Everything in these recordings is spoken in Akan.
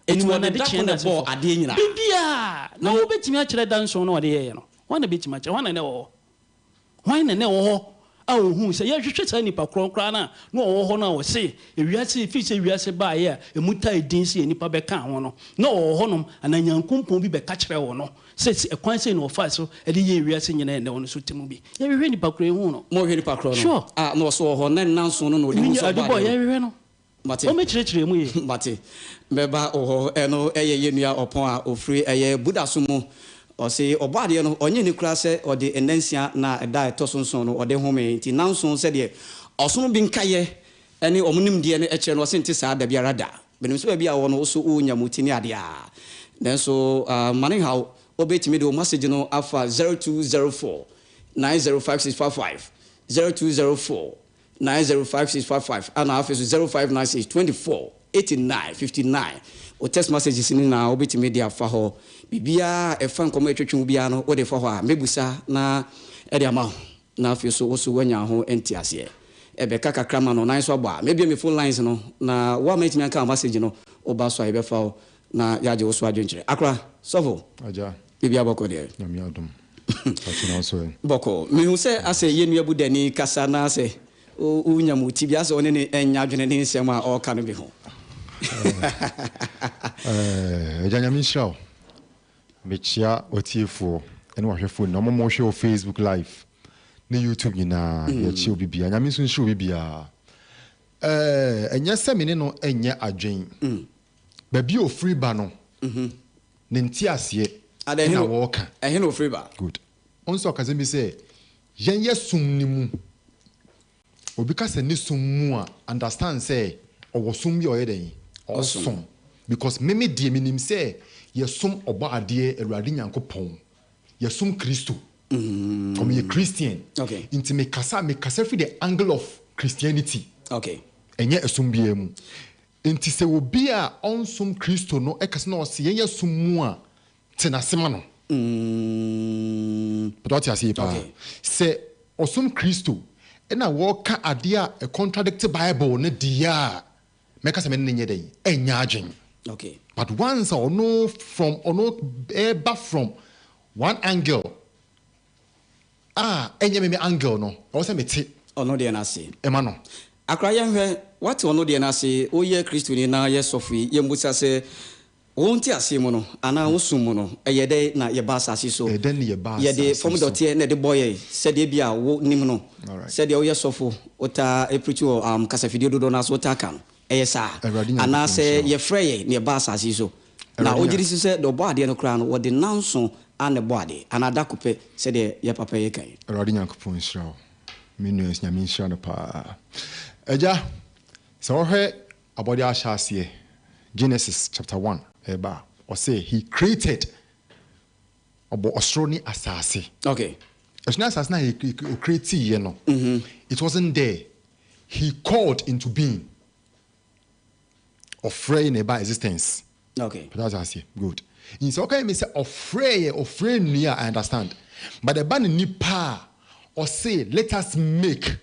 It was the dap on the ball at the end. Bibia, no bet me actually dance on what the air. One a bit much, one and all. Wine and all. Oh, who say, yes, you should say, Nipa Crana, no, honor will say, if you see fish, if you say by here, a mutai didn't see any public count, no, honum, and a young kumpo be catch or no, says a quite saying or fast, so a year we are singing and on the suit movie. You really Pacro, more Henry Pacro, sure. No, so honor now, so no, you boy, every Mate, Mate, Beba or Eno, a year upon or free a Buddha sumo. Or say, or body on any class or the NSEM na a diet toson or the home in Nanson said ye, or soon being kaye, any omnium DNA was synthesized the Biarada. But it's maybe I want also unya mutiniadia. Then so, money how obey to me do message no alpha 0204 905655 0204 905655 and our office 0596 24 89 59 or text messages in now obey to me there for her. Bibia a fan come biano or the for her mebusa na ediama na feel so also when ya ho entiasie ebeka krama no nice oba maybe me phone lines no na what make me can message no oba so ebe fa na yaje oso adwenkyere akra sofo aja bibia boko de nyame adom fatina so boko me hu se ase yenu abudani kasa na ase o nyamuti bia se one ne enya adwene ne nsem a o ka no bi ho nyame show Mechia otiefo ene wahwefo na mo hwe o Facebook live na YouTube nyina ya chi obi bia nyame so nhwe obi bia enye semine no enye adwen ba bi o free ba no ne nti ase na wo ka ehe no free ba good onso ka zembi se yen yesum ni mu obi ka se ni sum mu a understand say owo sum bi oyeden awesome because meme die minim say yesum oba ade Awurade Nyankopon yesum Kristo comme ye Christian okay inti me kasa free the angle of Christianity okay enye esum bia mu inti se obi a onsum Kristo no ekase na ose yen yesum mu a tenasema no but what you say pa se osum Kristo ena wo ka ade a contradict Bible ne dia meka se me ne nye dey enya adwen okay but once or no from one angle enye me angle no o se meti ono de na se ema no akra ye hwe what ono de na se o ye Kristo ni na ye sofi ye mbusa se wonti ase mu no ana wosum mu no eye de na ye ba asase so ye de ne ye ba ye de from dotie na de boy se de bia wo nim no se de o ye sofo ota eprichi o kasafidie dodo na so ta kan esa ana se ye frey ne ba asase so na ojiri se do boade no kra no wo de nanso ane boade ana da kope se de ye papa ye kan Awurade Nyankopon hira menu nyame hira no pa eja se wo hwe abode ahase Genesis chapter 1 eba or say he created obo osroni asase okay osroni asase na he created ye no it wasn't there he called into being of free neighbor existence okay but that's I good in so okay me say of free near I understand but the ban nipa or say let us make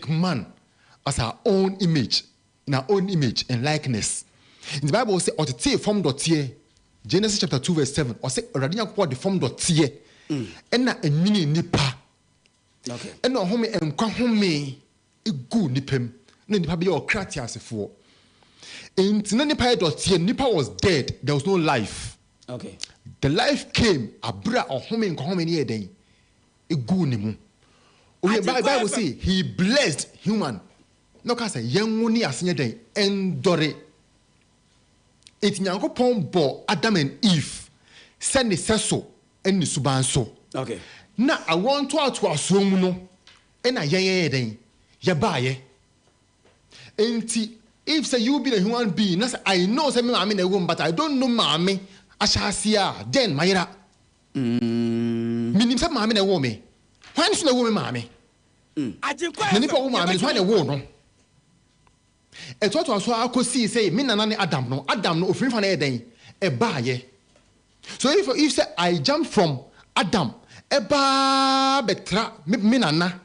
man as our own image in our own image and likeness in the Bible say or to take form dot here Genesis chapter 2 verse 7 or say already the form dot here and na emini nipa okay and no home and kwa home egu nipem na nipa be your cratiasefo and na nipa dot here nipa was dead there was no life okay the life came abra or home and kwa home ni eden egu ni mu Bible say he blessed human no ka say yenwu ni asenye den endore it Nyankopon bo Adam and Eve send the seso and the subanso okay na I want to asum no na yen den ye baaye enti if say you be a human being na say I know say me maame na ewo but I don't know maame ahasia then mayira minim say maame na ewo me why so na ewo me maame na nipa wo maame so na ewo no eto so akosi say me nana ne Adam no ofin fa na eden e baaye so if say I jump from Adam eba betra me nana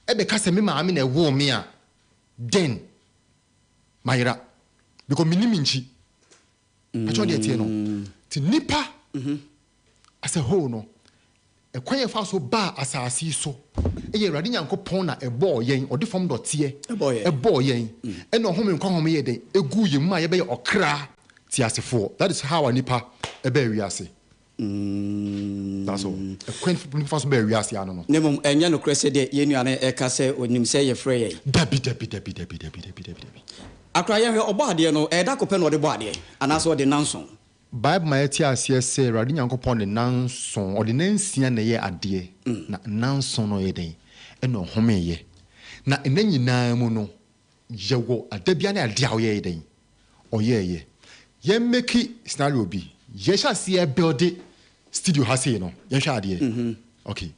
e be ka say me maame na ewo me a then mayra because miniminchi pacho de tie no ti nipa as a whole no e kwan fa so ba asase so e Awurade Nyankopɔn na ebo yen odi fam dotie ebo yen e no home nkwa home ye den egu ye mu a ye be okra ti asefo. That is how a nipa e be wiase. That's all. A kwan fa so be wiase ano no nemom enya no kure se de ye nuane e ka se onim se ye frɛ ye dabi akra ye obo ade no e da kopɛ no de bo ade anaso ode nanson Bible ma yeti asie se Awurade Nyankopɔn de nanson ode nansia na ye ade na nanson no ye den e no home ye na enanyina mu no yewo adabia na ade a ye den oyeye ye make scenario bi ye sha se build studio ha say no ye hwa ade okay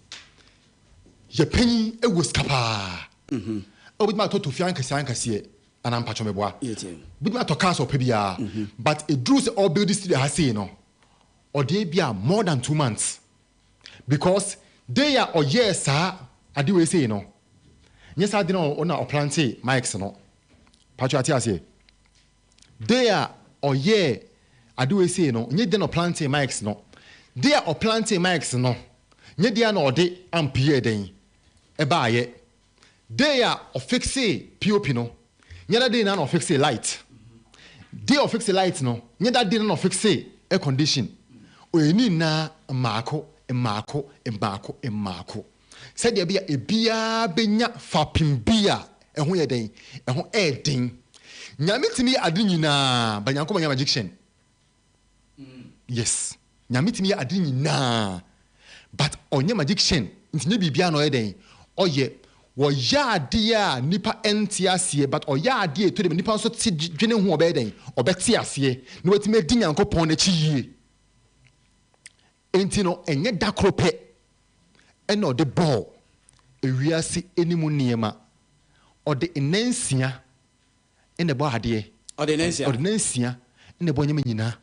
ye panyi e go skapa obi ma to fian kase and I'm patching my boy. But my talkers or pebia, but it drew all building studio has seen no, or they be more than 2 months because they are or yes, sir. I do say no. Yes, I didn't know or plant Mike's no. Patricia say they are or yeah, I do say no. You didn't plant Mike's no. They are or planting Mike's no. You didn't know they and Pierre then. A buy they are or fix POP no. Nyada dey na no fix a light. Dey of fix a light no. Nyada dey na fix air condition. Oyeni na maako. Said there be a bia benya fapim bia ehun ye den. Ehun edin. Nyame timi ade nyina ba Nyankopɔn nya magician. Yes. Nyame timi ade nyina. But onye magician ntinye bibia no ye den. Oye Woya nipa entiasie but oya to dem nipa so ti dwene ho obeden obeti asie no wetime di Nyankopɔn na chiyie enti no enye dakrope ena ode ball ewiase enimu niema ode enansia ene bo ade ode nansia ene bo nyama nyina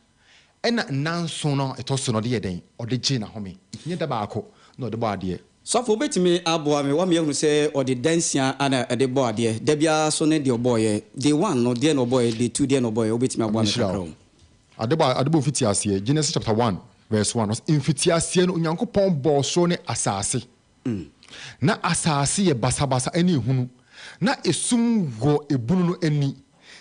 ena nanso no etoso no de yeden ode gi na home nye da baako na ode bo ade so for betimi aboa me wa me ehunu se ode dansia ana ede bo ade da bia so ne de oboye day 1 no de no boy day 2 de no boy obetimi aboa me kakro adebo fiti ase Genesis chapter 1 verse 1 was infiti ase no Onyankopɔn bo so ne asase na asase ye basabasa ani hunu na esum go ebunu no ani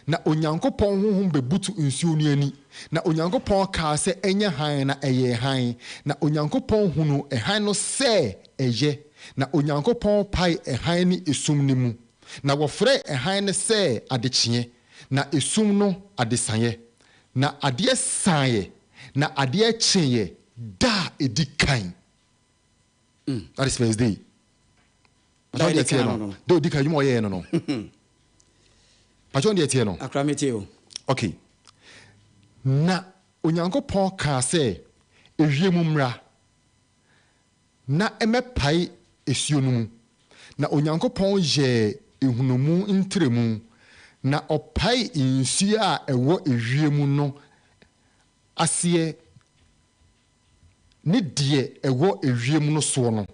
na Onyankopɔn honhom bebutu nsuo no ani na Onyankopɔn ka se enye han na eye han na Onyankopɔn hunu han no se eye na Onyankopɔn pai han ni esum ni mu na wofre han ne se adekye na esum no adesanye na ade sanye na ade kyeye da edikan that is first day that is no do edikan you mo ye no Pacho ndiye no akrameteo okay na Onyankopɔn ka se ewiemu mra na emepai esuo no mu na Onyankopɔn je ehunumu ntremu na opai nsuo a ewo ewiemu no asie ne die ewo ewiemu no so no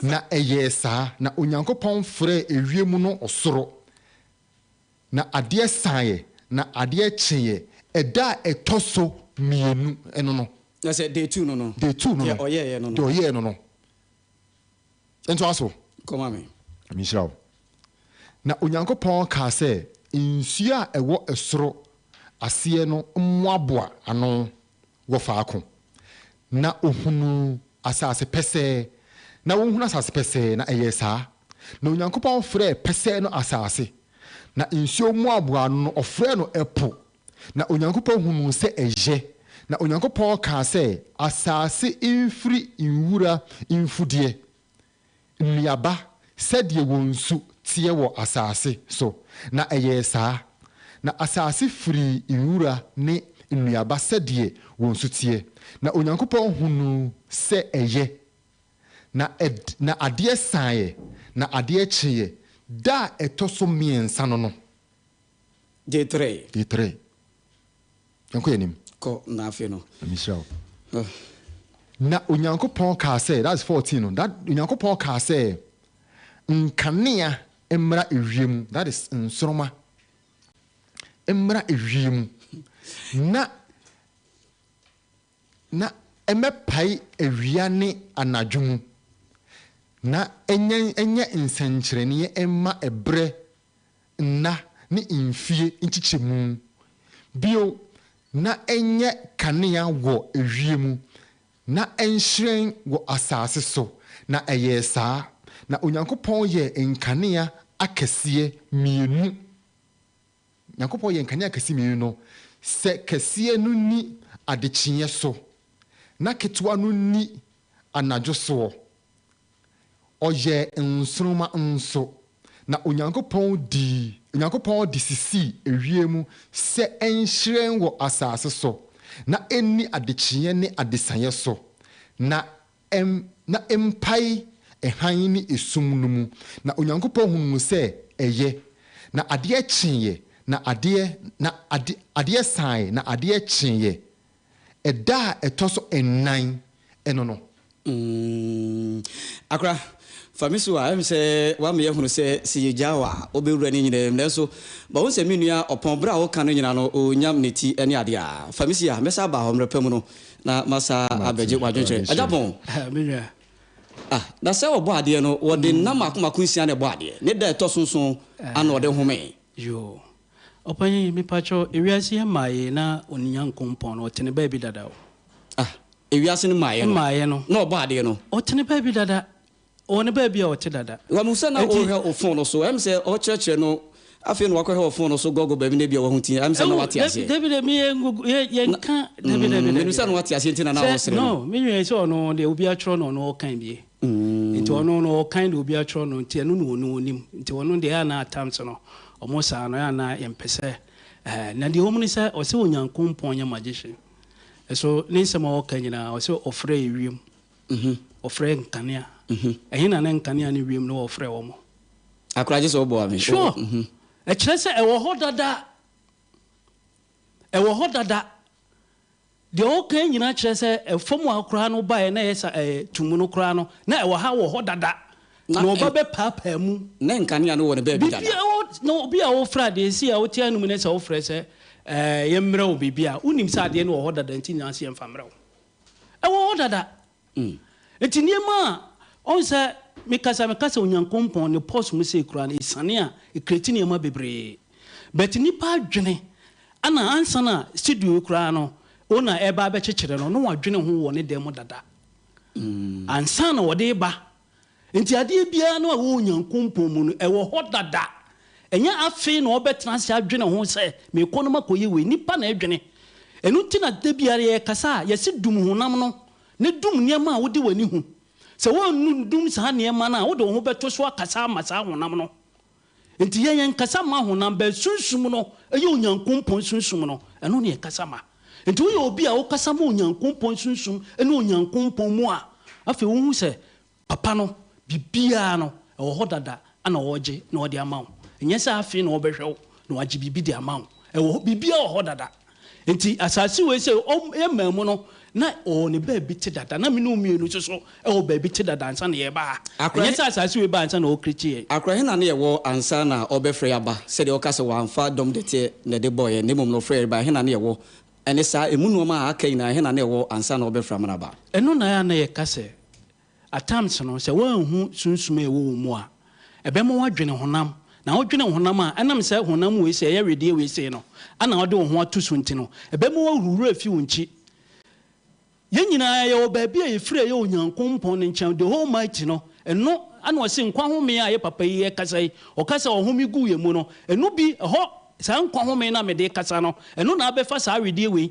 na eyesa na Onyankopɔn frɛ ewiemu no osoro na ade sanye na ade kyeye eda etoso mienu eno no na say day 2 no day 2 no oye no do oye no ento aso come on amishrawo na Onyankopɔn ka se nsuo a ewo esoro ase no mmoaboa ano wo faako na ohunu asase pese na wohunu asase pese na eyesa na Onyankopɔn frɛ pese no asase na nsuo mmoaboa no ofrɛ no epo na Onyankopɔn hunu se eye na Onyankopɔn ka se asase infri nwura infudie nnuaba sɛdeɛ wonsu tie wɔ asase so na eyesa na asase firi nwura ne nnuaba sɛdeɛ wonsu tie na Onyankopɔn hunu se eye na adeɛ sanye na adeɛ kyeye da etoso miensa no day 3 yanko yanim ko na afi no misrawo na Onyankopɔn ka se that's 14 no that Onyankopɔn ka se nkanea emra ewiem that is nsoroma emra ewiem na emepai ewia ne anadwum na enye nsenkyerene emma ebre na ne infie nchichemu bio na enye kanea wo ewiem na enhyren wo asase so na eyesa na onyankopon ye nkanea akese mienu nyankopon ye nkanea akese mienu no se kese no ni adekye so na ketwa no ni anadwo so oye nsroma nso na onyankopon di sisi ewiemu se enhyren wo asase so na enni adekye ne adesanye so na empai ehan ni esum no mu na onyankopon hunu se eye na ade akyenye na ade sai na ade akyenye eda etoso enan eno no akra famiso a say wa me hunu say si jawa obewura ni nyina nso ba won se menua opon bra wo kan nyina no onyam neti ene ade a famisi a mesa ba ho mrepam no na masa abeje wadwetwe ajapon menua na se wo bo ade no wo de na makomako nsia ne bo ade ne da etosonson ana wo de home yo opanyi mi pacho ewiase amaye na oniyan kompon no tene ba bi dada ewiase ne maye no na obo ade no o tene ba bi dada one ba bi a o te dada wa musa na o he ofon no so em se o cheche no afi no wakọ he ofon no so gogo ba bi na bi wo hunti em se na wati ase David mi ye nka David musa na wati ase ntina na wo sere no mi nwe se ono de obi atro no kan bi nti ono no kan de obi atro no nti enu no onim nti ono de ya na attempts no omo sa no ya na yempese na de homu ni se o se onyankompon nya magician so ni se ma o kan nyina o se ofre ewiem ofre nkanea ehina na nkanea ni wiem no ofre wo mo akraje so bo ami sure e kire se e wo ho dada de o kan nyina kire se e fomu akra no ba e na yesa tumu no kra no na e wo ha wo ho dada na oba be papa mu na nkanea no wo ne ba bi dada no bia wo fra de si a wo tia no mu ne se wo fra se yemre wo bibia unim sa de no wo ho dada nti nya se emfa mre wo e wo ho dada enti niema on se mekasa onyankompon ne pos mu se kura na isane a ekreti niema bebre bet nipa adwene ana ansa na studio kura no ona eba be kyekere no wadwene ho wo ne dem dada ansa na wo de ba enti ade bia no wo onyankompon mu no e wo ho dada enya afi na obetena se adwene ho se me kono makoye we nipa na adwene enu ti na de bia ye kasa ye se dum honam no ne dum niema a wo de wani hu se won dum sa niema na wo de ho beto so akasa masa honam no enti yen kasa ma honam ba sunsum no eye onyankompon sunsum no eno ne kasa ma enti wo ye obi a wo kasa ma onyankompon sunsum ene onyankompon mu a afi wo hu se papa no bibia no e wo ho dada ana wo je na wo de ama wo enye se afi na wo behwe na waje bibi de ama wo e wo bibia wo ho dada enti asase we se emamu no na o ne ba bi te dada na me no mienu so e o ba bi te dada ansa na ye ba enye se asase we ba ansa na o krichi akra he na na ye wo ansa na obefre ya ba se de o kase wa amfa dom de te na de boy ne mom no frere ba he na na ye wo ene sa emu no ma akai na he na na ye wo ansa na obefra mana ba eno na ya na ye kase attempts no se wa hu sunsum e wo mu a ebe mo wadwene honam na wodwene honam a enam se honam we se ye rede we se no ana wode ho atu so nti no ebe mo wururu afi wonchi ye nyina ye obabi a yefire ye onyankompon ne nchen the whole mighty no eno ana o se nkwa home a ye papa yi kasai o kasa o home gu ye mu no eno bi ho sa nkwa home na me de kasa no eno na abefa sa rede we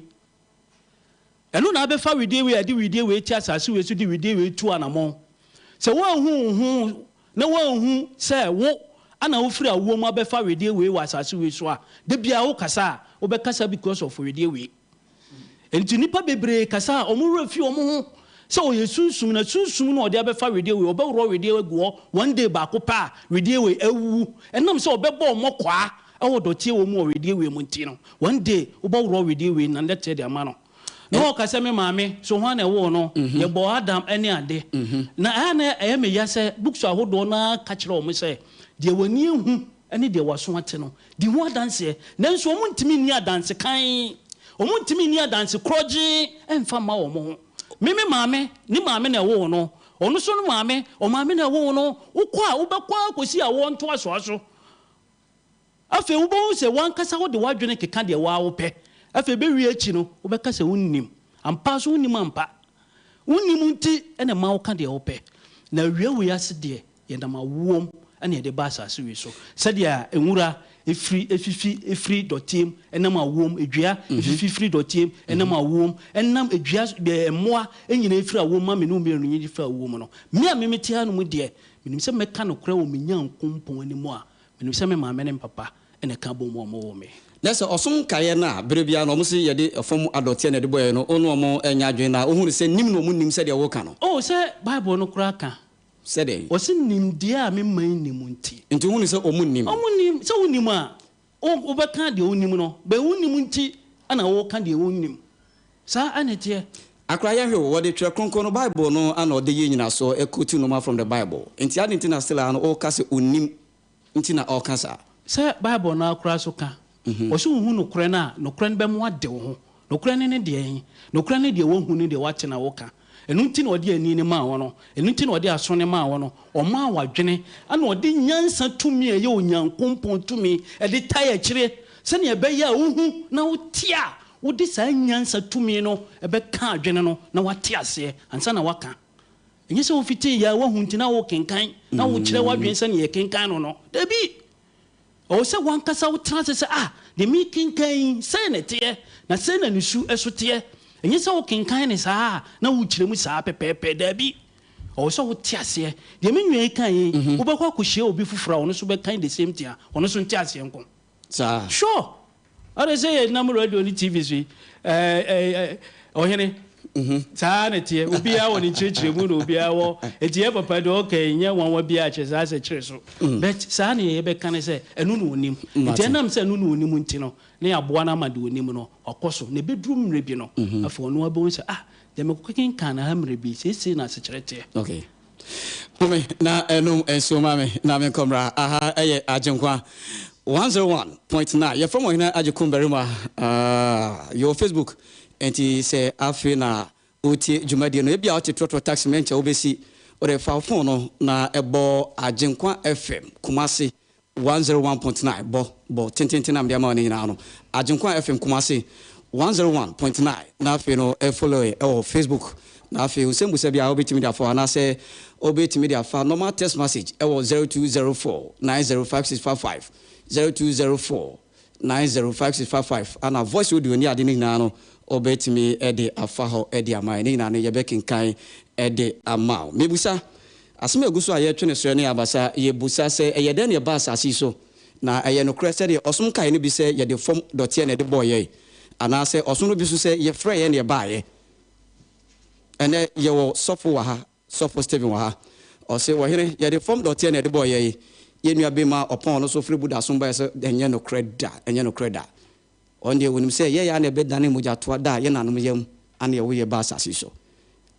eno na abefa rede we ade rede we ti asase we so di rede we tu anamon se wo hu na wo hu se wo ana wo firi awo mu abefa rede we wa asase we so a de bia wo kasa wo be kasa because of rede we enti nipa bebre kasa omuru afi omo se o yesunsum na sunsum na ode abefa rede we obewro rede we go one day ba ko pa rede we awu enam se obebo omokwa ewo dotie wo mu rede we mu nti no one day obewro rede we na let the amano no kasa me maame so ho na wo no ye bo adam ene ade na ana me ya se books ahodo na ka kire o mo se de wani hu ɛne deɛ waso ate no di ho adanseɛ nanso ɔmo ntimi ni adanse kan ɔmo ntimi ni adanse korɔgye ɛmfa ma wɔn ho me maame ne maame na ɛwɔ no ɔno so no maame ɔmaame na ɛwɔ no wokɔ a wobɛkɔ akɔsi a wɔnto asoaso afei wobɛhu sɛ wankasa wode wadwene keka deɛ waa wopɛ afei bɛwie akyi no wobɛka sɛ wonnim ampa so wonnim ampa wonnim nti ɛna ma woka deɛ wopɛ na wiawie ase deɛ yɛnam awoom ɛna yɛde ba asase wi so sɛdeɛ nwura efiri dɔteam ɛnam awoom edua efiri dɔteam ɛnam awoom ɛnam edua mmoa ɛnyina efiri awoom ma me no mmienu nyini firi awoom no me a me tia no mu deɛ menim sɛ mɛka no kora wɔ me nyankompɔn anim a menim sɛ me maame ne papa ɛna ka bɔ mu ɔmo wɔ me nɛsɛ ɔsom kaeɛ no a bere bia no ɔmo sɛ yɛde ɛfam adɔteɛ na yɛde bɔyɛ no ɔno ɔmo ɛnya adwene na ɔhunu sɛ nim na ɔmo nim sɛdeɛ wɔka no sɛ bible no kora ka sɛdeɛ wɔse nimdeɛ a memman nim nti ɔhunu sɛ ɔmo nim sɛ wonim a wobɛka deɛ wonim no bɛ wonim nti ana wɔka deɛ wonim saa ane teɛ akora yɛhwɛ wo wɔde twerɛ kronkron no bible no ana ɔde yɛ nyina so ɛkɔti noma from the bible nti ade nti na still a no ɔka sɛ ɔnim nti na ɔka saa sɛ bible no akora so ka ɔsɛ wohu nokorɛ no a nokorɛ no bɛmo ade wo ho nokorɛ no ne deɛ nokorɛ no deɛ woahu no deɛ woate na woka ɛno nti na ɔde ani ne maa wɔ no ɛno nti na ɔde aso ne maa wɔ no ɔmaa wadwene ana ɔde nyansa tumi a ɛyɛ onyankompɔn tumi ɛde tae akyire sɛnea ɛbɛyɛ a wohu na wote a wode saa nyansa tumi no ɛbɛka adwene no na wate aseɛ ansa na waka ɛnyɛ sɛ wofitee yɛ a woahu nti na wokenkan na wokyerɛ wadwene sɛnea yɛkenkan no dabi ɔwɔ sɛ wankasa wotena sɛ deɛ mekenkan sɛ ne teɛ na sɛ na ne su ɛso teɛ ɛnyɛ sɛ wokenkan ne saa na wokyerɛ mu saa pɛpɛɛpɛ daabi ɔwɔ sɛ wote aseɛ deɛ menwaa kan wobɛkɔ akɔhyia obi foforɔ a ɔno so bɛkan the same thing a ɔno so nte aseɛ nko saa sure ɔde sɛ yɛnam radio ne tv so yi ɔhene saa ne teɛ obiara wɔ ne kyerɛkyerɛ mu na obiara wɔ ɛti yɛ papa deɛ ɔka nyɛ wanwa biara kyerɛ saa sɛ kyerɛ so but saa ne yɛbɛka ne sɛ ɛno na ɔnim nti ɛnam sɛ ɛno na ɔnim nti no ne yɛaboa no ama de ɔnim no ɔkɔ so na ɛbɛduru mmerɛ bi no afei ɔno abɛhu sɛ deɛ mekɔkenka na ha mmerɛ bi seesei na asekyerɛ teɛ okay mome na ɛnom nsuo ma me na menkɔmmra aha ɛyɛ agyenkwa 101.9 yɛfrɛ mɔ hena agyekum barima yɛwɔ facebook enti sɛ afei na wotie dwumadie no ebi a wote trɔtrɔ taxi menkyɛ wobɛsi wode fa phone no na ɛbɔ agyenkwa fm kumase 101.9 bɔ tententen am de ama ne nyinaa no agyenkwa fm kumase 101.9 na afei no follow ɛwɔ facebook na afei usɛmbusa bi a wobɛtumi de afa anaasɛ wobɛtumi de afa normal text message ɛwɔ 0204 905655 0204 905655 ana voice audio ni ade ne nyinaa no obetimi ede afa ho ede ama ne nyinaa no yɛbɛkenkan ede ama mebusa asɛm aguso a yɛtwene so ne abasa yɛbusa sɛ ɛyɛ dɛn ne ba asase so na ɛyɛ no korɛ sɛ de ɔsom kae no bi sɛ yɛde fom dɔteɛ ne de bɔyɛ ana sɛ ɔsom no bi so sɛ yɛfrɛ yɛ ne baayɛ ɛnɛ yɛwɔ sɔfo wɔ ha sɔfo Steven wɔ ha ɔsɛ wɔhene yɛde fom dɔteɛ ne de bɔyɛ yɛnua bema ɔpɔn no so firi buda so mba sɛ ɛnyɛ no kreda on de wonim sɛ yɛyɛ na ɛbɛdane mogya toa da yɛ nanom yam ana yɛwo yɛ ba asase so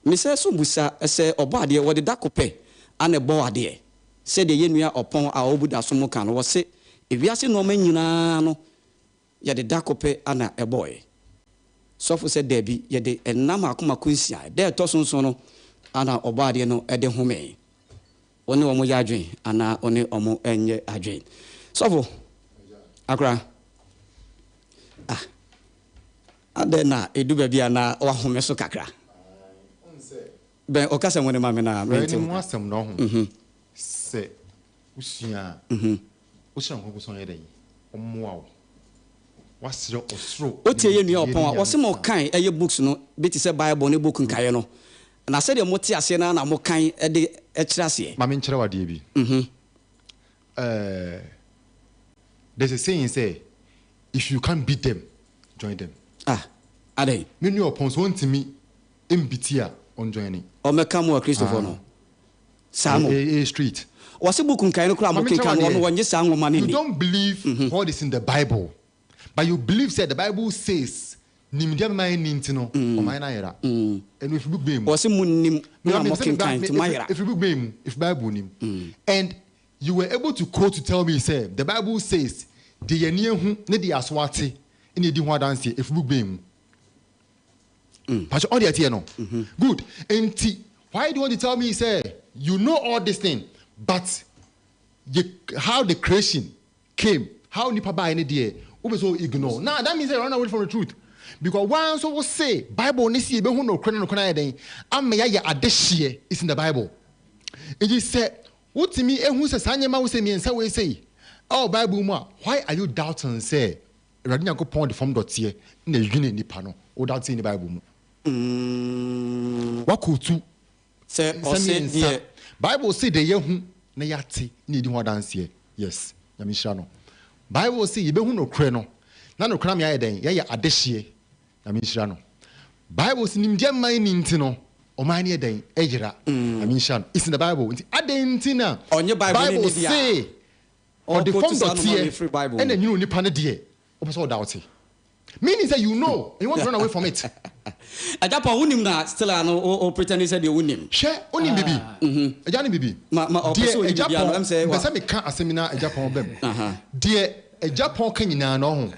me sɛ so busa sɛ ɔbɔ adeɛ wɔde da kopɛ ana ɛbɔ adeɛ sɛ de yɛnua ɔpɔn a ɔbuda so mu ka no wɔse ewiase no ɔma nyinaa no yɛde da kopɛ ana ɛbɔɛ sɔfo sɛ dabi yɛde ɛnam akomako nsia dɛ ɛtɔ so no ana ɔbɔ adeɛ no ɛde home one omo ya adwen ana one omo enye adwen sofo akra ade na edu ba bia na wa home so kakra ben okasa woni ma me na menti mu asem no ho se usua usua ko so yɛ dɛ omo awo wasere osoro otie ye nua opon a wose mo kan eye books no bi ti se bible ne book nkaye no na se de mo ti ase na mo kan e de kyerɛ ase ma me nkyerɛ wade bi there's a saying say if you can't beat them join them ade me nua opon so ntimi mbiti a on joining o meka mo Christopher no samo street wase book nkaye no kura mo kenka no wonye sa nwoma ne you don't believe what is in the Bible but you believe that the Bible says nimdia me ni ntino o man na yera and if you book bem wase mu nim na mo kenkan to mayera if you book bem if Bible nim and you were able to quote to tell me, say, the Bible says, the Yeniahu, Nedi Aswati, in the Diwa dance, if we beam. But all the idea, no. Good. And why do you want to tell me, say, you know all this thing, but how the creation came, how Nipa by any day, so ignore. Now that means I run away from the truth. Because once I will say, Bible, Nisi, Behuno, Krenno, Amaya Adeshie is in the Bible. It is said, what to me, and who says, Sanyama will say me, and so we say, oh, Bible, why are you doubting, say, Radina go point the form dot here in the union Nipano, or doubting in the Bible? What could you say? Bible say the Yahu Nayati need more dance here. Yes, Yamishano. Bible say, Behuno, Krenno, Nano Kramia, Yaya Adeshie. Amishano. Bible says Nimjama Nintino, Omania Day, Ejera, Amishan. It's in the Bible. Adentina. On your Bible say, or the form of free Bible, and then you need Panadie. Open doubt. Meaning that you know, you want to run away from it. At that point, unim na still or pretend he said you unim. Share unim bibi. A Johnny bibi. Dear, a Japan, I'm saying, I can't a seminar a Japan. Dear, a Japan can no.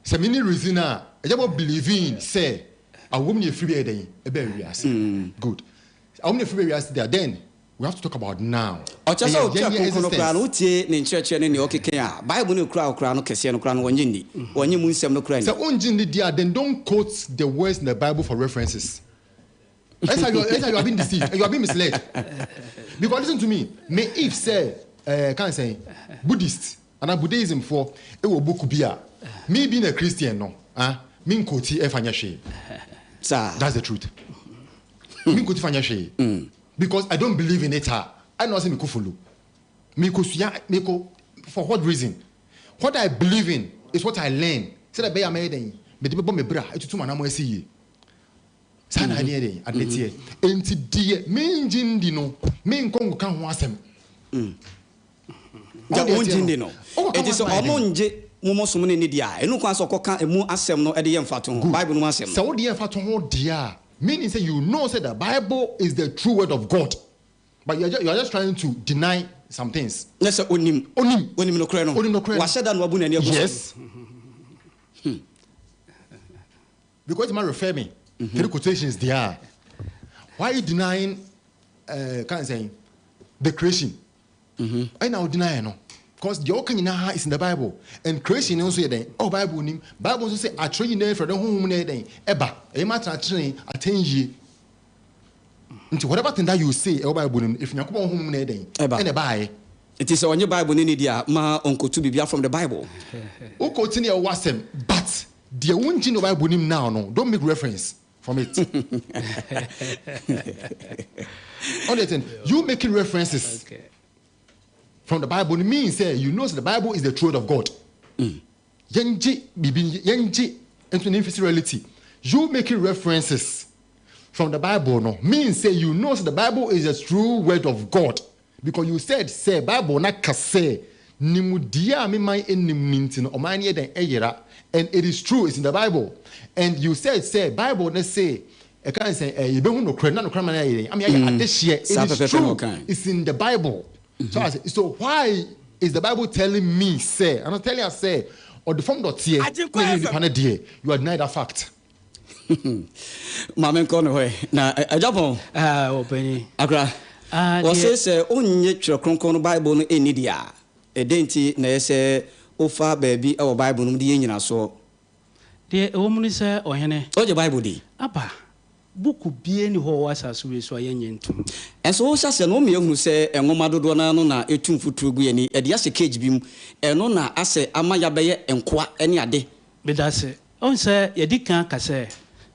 So many reasons I just believe in say a woman free day a very good. A woman free there. Then we have to talk about now. Or just so in church and in the okay Bible no crowd crown Cassiano crown one jindy. When you move some no crying. So on jindy dear, then don't quote the words in the Bible for references. That's how you have been deceived and you have been misled. Because listen to me, may if say can't say Buddhist and a Buddhism for it will book beer. Me being a Christian, no, mean koti efanyashe. That's the truth. Mean koti fanyashe. Because I don't believe in it. I know say me kufulu. Me for what reason? What I believe in is what I learn. Say that be amazing. Me de me bra. Etu tu manamo esi. Sana ani ede admetie. Enti die me njindi no. Me nkongo kan ho asem. Ja onjindi no. It is omonje Mumo sumuni ni dia. Enu kwa so koka emu asem no ede yem fato ho. Bible no asem. So de yem fato ho dia. Meaning say you know say the Bible is the true word of God. But you are just trying to deny some things. Let's say onim no kre no. Wa sheda no abu na ni abu. Yes. Because it might refer me. Three quotations there. Why are you denying can't say the creation? I now deny no. Because the Okanyina is in the Bible, and creation also there. Oh, Bible name. Bible also say I train you for the home day. Eba, a matter train attend ye. Into whatever thing that you say, oh Bible, if you come home day, and a buy. It is on your Bible in India, ma uncle to be from the Bible. Oh, continue wasem, but the one thing of Bible name now, no, don't make reference from it. Only thing you making references. Okay. From the Bible, it means you know the Bible is the truth of God. Yenji, into an reality. You making references from the Bible, no, means you know the Bible is the true word of God. Because you said, say, Bible na kase, nimudia mi mai enimintino, omanye den eyera, and it is true, it's in the Bible. And you said, say, Bible, let's say, I can't say, you don't know, I mean, it is true, it's in the Bible. So why is the Bible telling me, say, and I'm telling you, say, or the form dot here, you are denied that fact. Mamen kono na ajapon openi akra o se onye twerɛ kronkron Bible no eni dia edenti na yese ofa baabi e wo Bible no de yenyina so de wo mu ni se ohene oje Bible di aba buku bie ni ho wasaso we so ayenye ntum enso wo hyase no me ehunu se enwoma dodo na no na etum futuru gu yeni e de ase cage bi mu eno na ase amaya beye enkoa ene ade bedase on se yedikan kase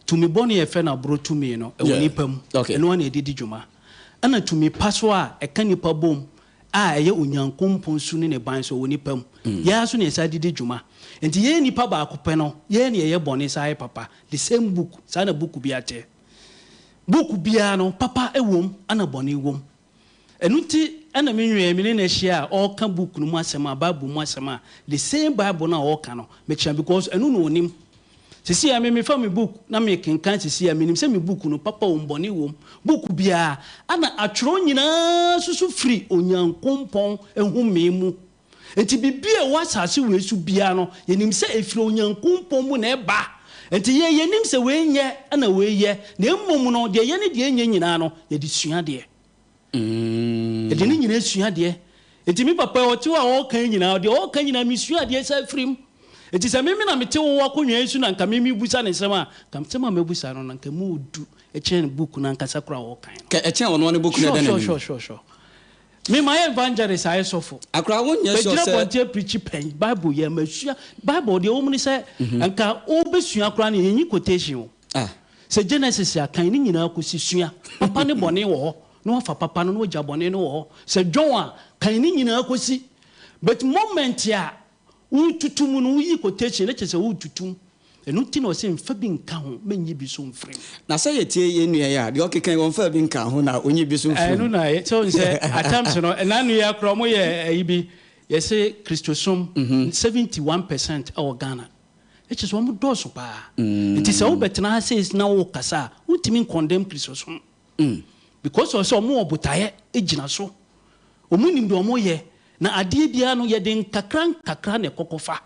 tumi boni e fe na bro tumi no e woni pam eno na edidi djuma ana tumi paso a e kan nipa bom a eye onyankompon su ne ban so woni pam ya so na esa didi djuma enti ye nipa ba akopɛ no ye na ye boni sai papa the same book sa na book bi ate book bia no papa ewom ana boni wom enuti ana menwe me na hia all kan book no mu asema Bible mu asema the same Bible na all kan no me chia because enu no onim sisi ya me fa me book na me kenkan sisi ya me se me book no papa wo mboni wo book bia ana atworo nyina susu free onyankompon ehumemu enti bibia wasase we su bia no yenim se efiri onyankompon mu na eba enti yenim se we nye ana we ye na emmom no de ye ne de enye nyina no ye de sua de e de ne nyina sua de enti mi papa o ti wa o kan nyina de o kan nyina mi sua de sa firim enti se me na mete wo akonwa esu na nka me busa ne sema kam sema me busa no na nka mu du e chen book na nka sakura wo kan ka e chen ono ne book na de na sure me my evangelist I suffer akra won nya so se but preach pen bible ye masua bible de o mu ni se nka o besua akra na yin quotation se Genesis akan ni nyina akosi sua papa ne bone wo ho no afa papa no ja bone no wo ho se John a kan ni nyina akosi but moment ya ututum no yi quotation na chese ututum enu ti no se mfa bi nka ho menyi bi so mfrem na se yetie ye nua ya de okekan won fa bi nka ho na onyi bi so mfrem enu na ye so se attempts no na nu ya kro mo ye ayibi ye se Christosum 71% our Ghana it is one do so pa it is all betna says na wo kasa utimi condemn Christosum because so mo obutaye ejina so omunim do mo ye na ade bia no ye den kakra ne kokofa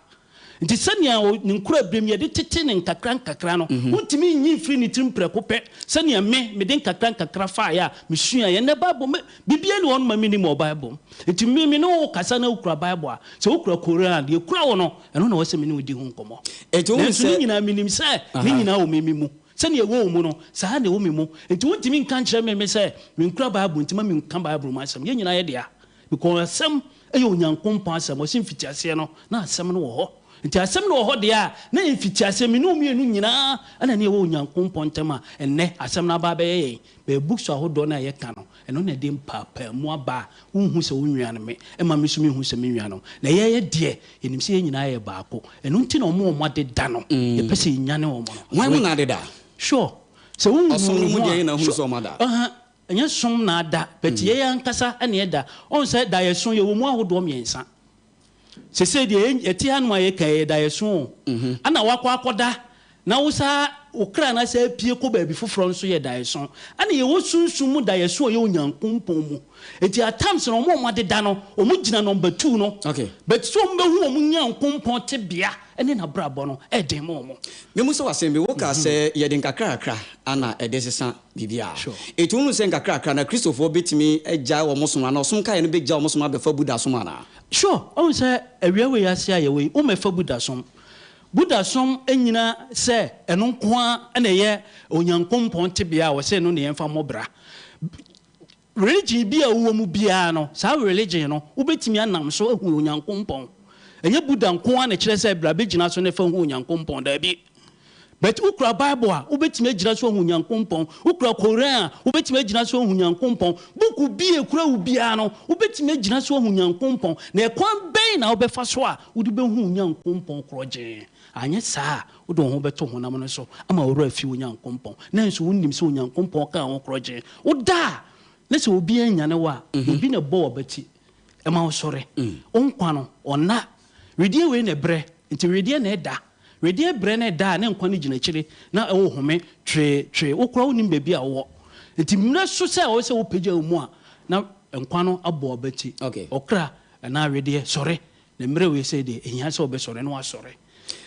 nti sania nkura brem ye de tete ne kakra no untimi nyi free ni timpreko pe sania me den kakra fa ya mesua ye ne bible bibia ne won ma minimum bible nti me no kasa na ukura bible a se ukura Koran de ukura wo no eno na wo se me ne odi hu nkomo eto wo se nyina minim se ni nyina wo memimu sania wo mu no sa na wo memu nti untimi nka nkyere me se me nkura bible nti ma me nka bible ma asem ye nyina ye dia because asem eyo onyankompon asem o sim fitiase no na asem no wo ho nti asem no ho de a na mfitiase me no mienu nyina ana ne wo onyankompon tema enne asem na ba be be books ahodo na ye ka no eno na de papa mu aba unhu se wonwuane me e ma me so me hu se me nwuane na ye de enim se nyina ye baako eno nti na omo de da no ye pese nyane omo no wan mu na de da sure se unhu osom no mu de na hu so mada enya som na da but ye yankasa ene ye da on se da ye so ye wo mu ahodo miensa se se de eti hanuma ye kan da ye so ana wakwa akoda na wusa okra na se pie ko ba bi foforo nso ye da ye so ana ye wo sunsun mu da ye so ye onyankompon mu eti attempts no mo de da no o mu gina number 2 no okay but so mbe hu o mu nyankompon te bia ene na brabo no e den mo me mu so wasem be wo ka se ye den kakra ana e de sesa bibia etu nu se kakra na Christopher betimi agya wo mosoma na osom ka ye no be gya wo mosoma be fa buda soma na sure on say awia we asia ye we o me fa buda som enyina se eno nko a na ye onyankompon te bia wo se no ne yemfa mobra religion bia wo mu bia no sa religion no wo betimi anam so ehu onyankompon enye buda nko a na kire se bra be gina so ne fa hu onyankompon da bi but ukra bible a wo betimi agina so hu onyankompon ukra Koran a wo betimi agina so hu onyankompon buku bia kura wo bia no wo betimi agina so hu onyankompon na ekwan ben na wo be fa so a wo de be hu onyankompon kroje anya sa wo do ho beto honam no so ama wo ra fi onyankompon na nso wonnim se onyankompon ka ho kroje wo da na se obi anyane wa obi na bo obati e ma wo sore onkwa no ona redie we na bre nti redie na eda redie bre na eda na nkwa no gina kire na wo home twe wo kura wonim bebi a wo nti mna so se wo se wo pagya mu a na nkwa no abo obati okra na redie sore na mre we se de ehia se obe sore no wa sore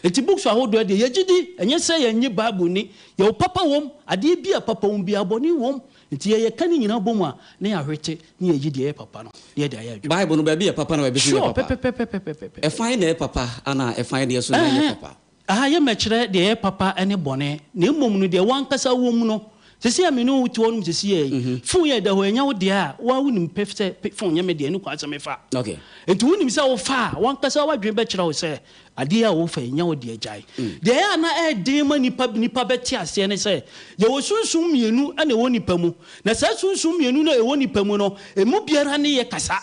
eti books ahodo de yegidi enye se yenye bible ni ye papa wom ade bia papa wom bia boni wom enti ye kan nyina bom a na ya hwete ni yegidi ye papa no ye de aya bible no ba bia papa na ba bi so papa pe e fine na papa ana e fine de so na ye papa ye mekire de ye papa ene bone na emom no de wankasa wom no sesi ya menu wuti wonum sesi ye fun ye da ho enya wo de a wa wunim pefse fun ye me de enu kwa asem fa okay enti wunim se wo fa wankasa wadwen be kire wo se ade a wo fa enya wo de agyae de ya na e de ma nipa beti ase ne se ye wo sunsun mienu ana wo nipa mu na sa sunsun mienu na e wo nipa mu no emu biara ne ye kasa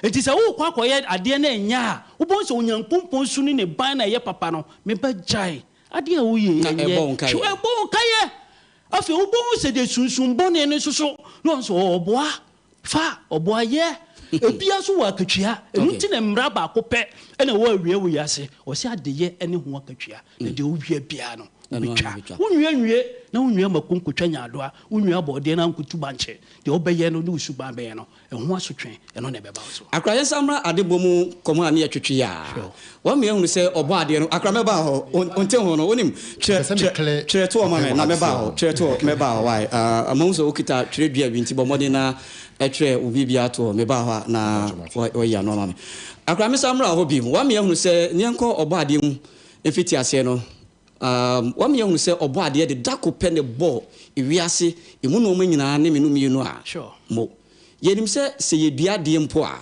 enti se wo kwa koye ade na enya wo bon se onyankompon sunu ne ban na ye papa no me ba gyae ade a wo ye ye bon kaye afi wo bon se de sunsun bone ne soso no so oboa fa oboa ye ebia so wa akatwia enu ti na mmra ba akopɛ ɛna wo awie wo yase o se adeye ɛne ho akatwia na de wo wie bia no bitwa wonwie na wonwie makonkotwa nyadoa wonwie abɔde na nkutu banche de obɛyɛ no ne usuba bɛyɛ no ɛho asotwe ɛno na ɛbɛba so akra yɛ samra adebomu kɔmɔ ani atwetwe ya wa me ehunu sɛ ɔbɔ ade no akra mɛba hɔ onte ho no onim kyerɛ to ma me na mɛba hɔ kyerɛ to mɛba hɔ wai amon so okita kyerɛ dua bi nti bɔmɔde na ɛtwɛ obi bia to mɛba hɔ na ɔyɛ no ma me akra me samra hɔ bi wa me ehunu sɛ nyenkɔ ɔbɔ ade mu efiti ase no wa me ehunu sɛ ɔbɔ ade de dako pɛ ne bɔ ewiase emu no ma nyina ne menu mienu a mo yenim sɛ yedua de mpo a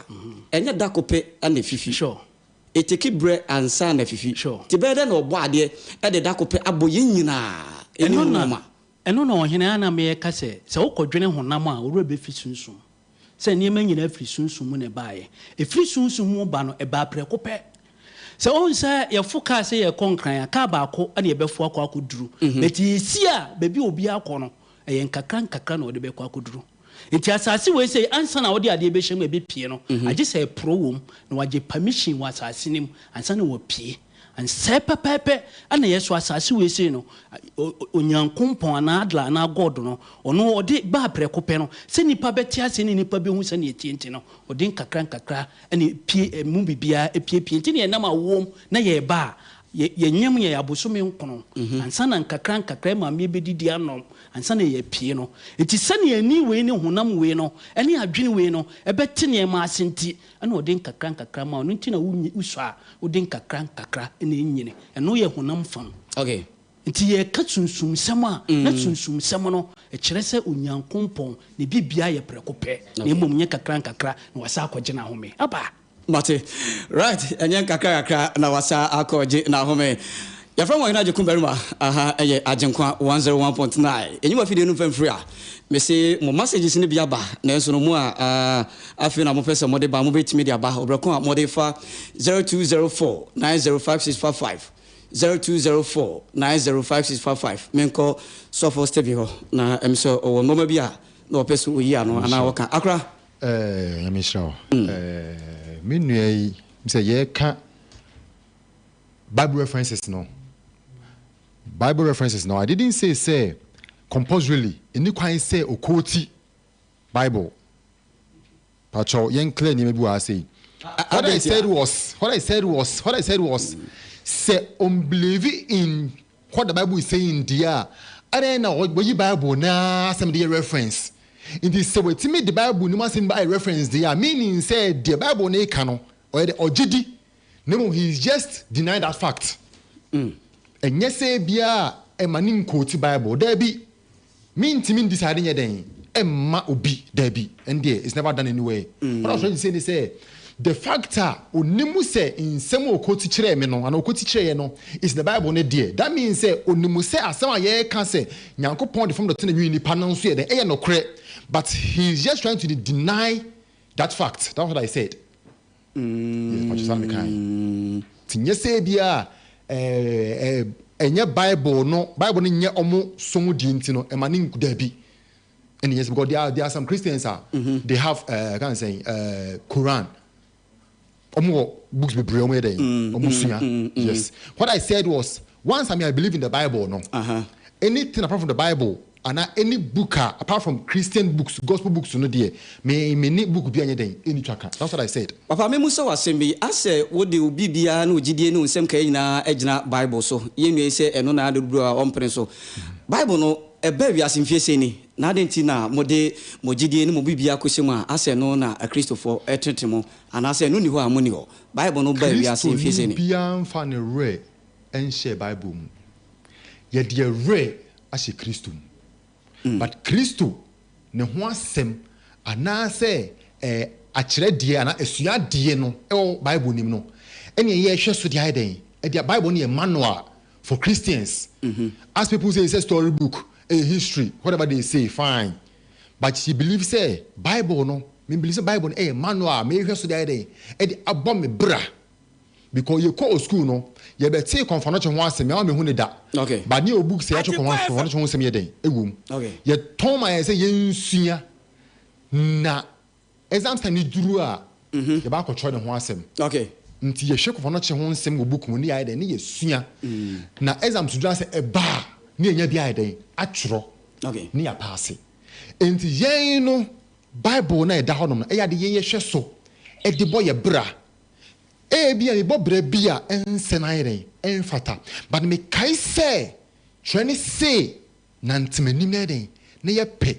ɛnya dako pɛ ana fifi eteki bre ansa na fifi ti bɛde na ɔbɔ ade de dako pɛ abɔ yen nyina ɛno na ɔhene ana me ka sɛ wokɔdwene honam a ɔwura be fi sunsum sɛ nneɛma nyina firi sunsum mu ne baayɛ efiri sunsum mu ba no ɛba prɛko pɛ sɛ onsa yɛfo ka sɛ yɛ kɔnkran ka baako ana yɛbɛfo akɔ akɔduru beti esi a bebi obi akɔ no ɛyɛ nkakra na ɔde bɛkɔ akɔduru nti asase we sɛ ansa na ɔde ade bɛhyɛ mu ɛbɛpie no agye sɛ pro wom na wagye permission wɔ asase nim ansa na wɔpie ansɛ pɛpɛpɛ ana yɛso asase we sɛ no onyankompɔn ana adla ana god no ɔno ɔde ba prɛko pɛ no sɛ nipa bɛte ase ne nipa bɛhu sɛ ne yɛtie nti no ɔde nkakra ɛne pie mu bibia epiepie nti ne yɛnam awom na yɛba a yɛnyam yɛ abosome nkono ansa na nkakra ma me bɛdidi anom ansa na yɛ pie no enti sɛ ne ani we ne honam we no ɛne adwene we no ɛbɛte ne ma asenti ɛna ɔde nkakra ma ɔno nti na wusɔ a ɔde nkakra ɛne nyine ɛno yɛ honam fam okay nti yɛ ka sunsum sɛm a na sunsum sɛm no ɛkyerɛ sɛ onyankompɔn ne bibia yɛ prɛko pɛ na mmom nyɛ nkakra na wasa akɔgyena home aba mate right enyen kakra na wasa akɔgye na home ya from wahina AGYEKUM beruma aha eye Agyenkwa 101.9 enyuma fide no famfiri a me say mo messages ne bia ba na enso no mu a afi na mo pese mo de ba mo betimi de aba obrako a mo de fa 0204 905655 0204-905655 menko sofo stebi ho na emso owo mama bia na opeso oyi ano ana woka akra yamishaw menu yi say ye ka Bible references no I didn't say compulsorily any kwan say okoti Bible pacho yen clear ni mebu say what I said was say unbelieving in what the Bible is saying there and now what you Bible na some the reference in this say what me the Bible no must by reference there meaning say the Bible na canon or jidi no he is just denying that fact and yes say bia e manin quote Bible there be mean deciding yeden emma obi there be and there it's never done anyway what I was trying to say they say the factor onimu say in some okoti kire me no and okoti kire no is the Bible ne there that means say onimu say asama ye can say Nyankopon the from the thing ni panon so dey e no kre but he's just trying to deny that fact. That's what I said. Yes, but you kind tinye say bia enye Bible ni nye omo somu di nti no e mani nkuda bi. And yes, because there are some Christians they have can say Quran. Omo books be bring there. Yes. What I said was once I believe in the Bible no. Anything apart from the Bible and any book apart from Christian books, gospel books no there. Me need book be any tracker. That's what I said. Papa me muso wasembi ase wo de obi bia na ogidie no nsem kai na agina Bible so. Ye nwe se eno na adobru a ompre so. Bible no eba wiase mfie se ni na denti na mode mogidie no mobibia kohyem a ase no na Christopher etretemo ana ase no ni ho amoni ho. Bible no ba wiase mfie se ni. Bia mfa ne re en share Bible mu. Ye de re ase Christo. But Christo ne ho asem ana se akire die ana esua die no Bible nim no ene ye hwe so die den the Bible ne manual for Christians. As people say it's a storybook, a history, whatever they say, fine. But she believes say Bible no, me believe say Bible a manual me hwe so die den e de abom me bra because you call school no you be take confirmation ho asem me hu ne da. Okay. But new book say actually confirmation ho asem ye den egum. Okay. Ye ton ma say ye nsua na exam time ni duru a ye ba ko try ne ho asem okay nti ye hwe ko no che ho nsem go book mu ni ayi de ne ye sua na exam to do say e ba ni enya bi ayi de atworo okay ni ya pass nti yen no Bible na e da honom e ya de ye hwe so e de boy ye bra e bia e bobra bia ense na ayi enfata but me kai say training say na ntemanim na den na ye pe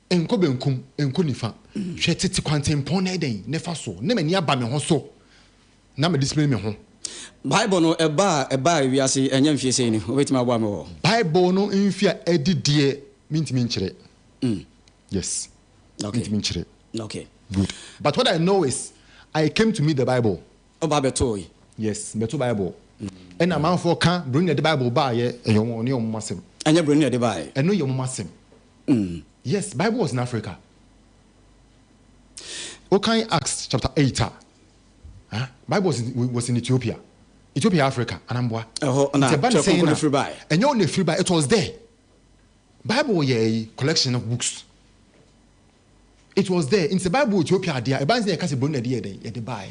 enko benkum enko nifa hwe tete kwantempon na den ne fa so ne mani aba me ho so na me display me ho Bible no eba wi ase enya mfie sei ni obetima abo ame wo Bible no mfia edidie mintimi nkyere yes okay mintimi nkyere okay good but what I know is I came to meet the Bible oba beto yes beto Bible and am for can bring the Bible by eyo ni omasem anya bring the Bible eno yo omasem yes Bible was in Africa okay Acts chapter 8 Bible was in Ethiopia Africa anambwa na free by and you free by it was there Bible a collection of books it was there in the Bible Ethiopia there e ban say kase bonu na dey dey buy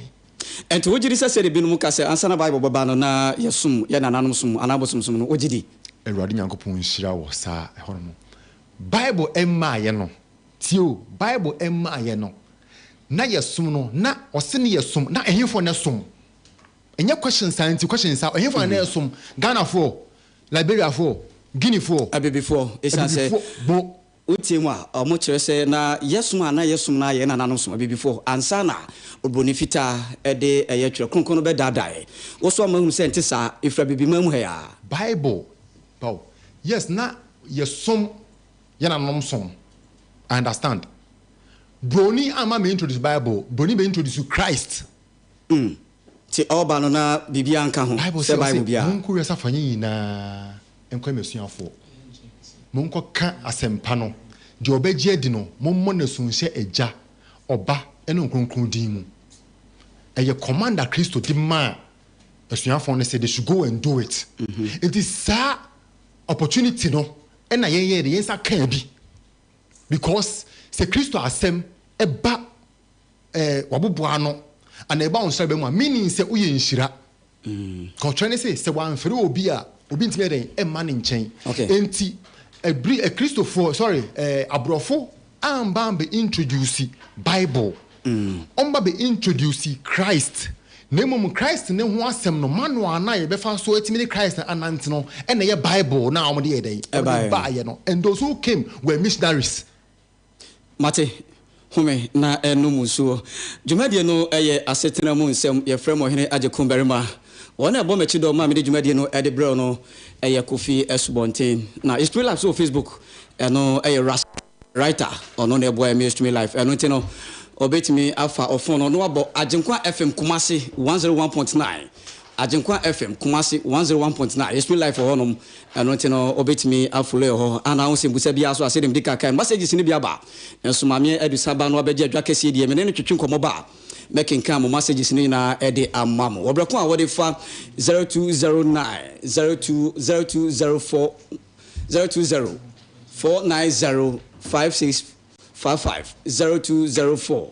and to wojiri say de binu kase answer na Bible baba no na yesum ye nananom sum anabosum sum no wojidi Ewurade Nyankopon nhira wo sa ehoromo Bible emma ye no tio Bible emma ye no na yesum no na ose ne yesum na ehefo ne som enye questions anti questions a ehefo na yesum Ghana for Liberia for Guinea for Abebe for esa say bo utie mu a omo kire say na yesum na yesum na ye nananom som Abebe for ansa na obroni fita de eye twere kronkron no be dadae wo so mahunu say ntisa ifra bibi mamu he ya Bible oh yes na yesum ye nananom som I understand Brony ama me introduce Bible Brony me introduce Christ ti oba no na bibia nka ho se Bible bia munku yesa fanyi na enko mesuafo munko ka asempa no de obegye adi no mommo na sunhye eja oba ene nkronkron din mu eye commander Christo di ma esuafo no say they should go and do it it is sa opportunity no ena ye de yensa kan bi because se Christo asem eba waboboa no ana eba on sebe mu meaning se uye nhira ko twene se wan fere obi a obi ntime den e ma ne nchen enti a Christopher sorry abrofo amba be introduce Bible omba be introduce Christ nemum Christ ne ho asem no manual na ye be fa so etimi Christ anant no e na ye Bible na omde ye den ba ye no and those who came were missionaries mate home na enu musuo dwumadie no eye asetena mu nsem ye frem OHENE AGYEKUM berima wona ebo mechi do ma me dwumadie no ede bro no eye Kofi Esubonten na Street Life so Facebook eno eye writer ono na ebo me Street Life eno ntino obetimi afa ofon no abo AGYEKUM FM Kumasi 101.9 AGYEKUM FM Kumasi 101.9 Street Life honom eno ntino obetimi afolo ho ana ho sembusa bia so ase dem dika kan messages ni bia ba enso mame edusaba no abegye adwa kese die me ne twetwe nkomo ba making come messages ni na ede amamo obrako a wode fa 0209 020204 020 490 5655 0204